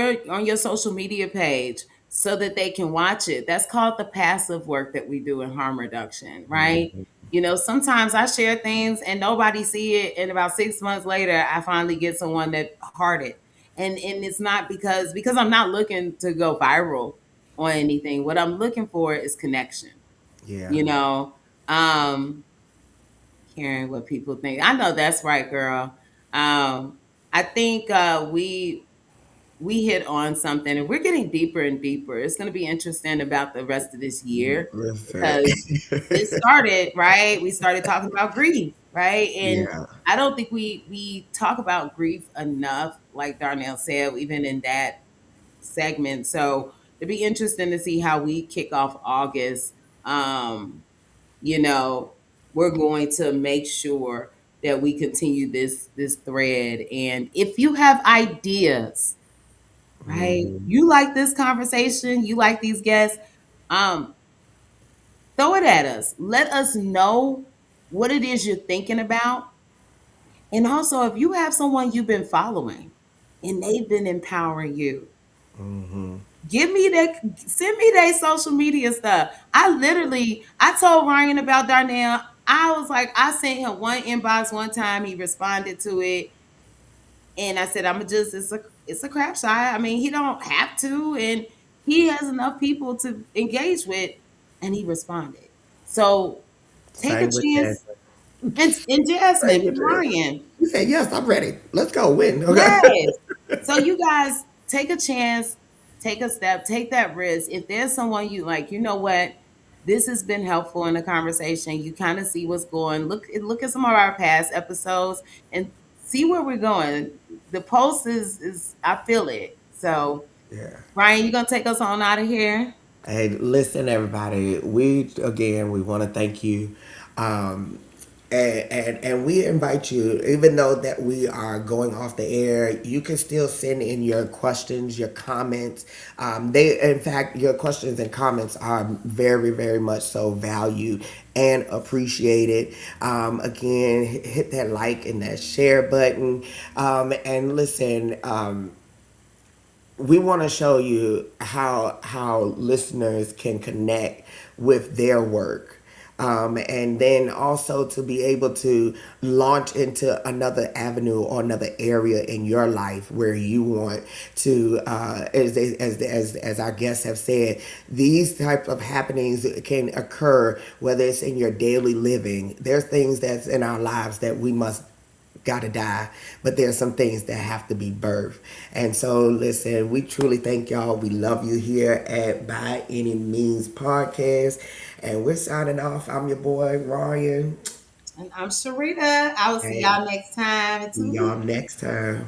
your social media page so that they can watch it. That's called the passive work that we do in harm reduction, right? You know, sometimes I share things and nobody see it, and about 6 months later, I finally get someone that heart it. And it's not because I'm not looking to go viral on anything. What I'm looking for is connection. yeah. You know, um, caring what people think. I know that's right, girl. I think we hit on something, and we're getting deeper and deeper. It's going to be interesting about the rest of this year Listen. because it started right. We started talking about grief, right? And Yeah. I don't think we talk about grief enough, like Darnell said, even in that segment. So it'd be interesting to see how we kick off August. Um, you know, we're going to make sure that we continue this thread. And if you have ideas, right? Mhm. You like this conversation, you like these guests, um, throw it at us. Let us know what it is you're thinking about. And also, if you have someone you've been following, and they've been empowering you. Hmm. Give me that, send me their social media stuff. I told Ryan about Darnell. I was like, I sent him one inbox one time. He responded to it, and I said, I'm just, it's a crap shot. I mean, he don't have to, and he has enough people to engage with, and he responded. So take a Same with that. chance. And Same Jasmine, with that. Ryan, You said yes. I'm ready. Let's go win. Okay. yes. So you guys take a chance, take a step, take that risk. If there's someone you like, you know what, this has been helpful in the conversation. You kind of see what's going. Look at some of our past episodes and see where we're going. The post is I feel it. So Yeah. Ryan, you gonna take us on out of here? Hey, listen, everybody. We want to thank you, um, and we invite you. Even though that we are going off the air, you can still send in your questions, your comments. In fact, your questions and comments are very, very much so valued and appreciated. Again, hit that like and that share button, and listen. We want to show you how listeners can connect with their work, and then also to be able to launch into another avenue or another area in your life where you want to, as our guests have said, these types of happenings can occur whether it's in your daily living. There's things that's in our lives that we must gotta die, but there's some things that have to be birthed. And so, listen, we truly thank y'all. We love you here at By Any Means Podcast, and we're signing off. I'm your boy Ryan, And I'm Sharita. I will see and y'all next time in see 2 y'all weeks. next time.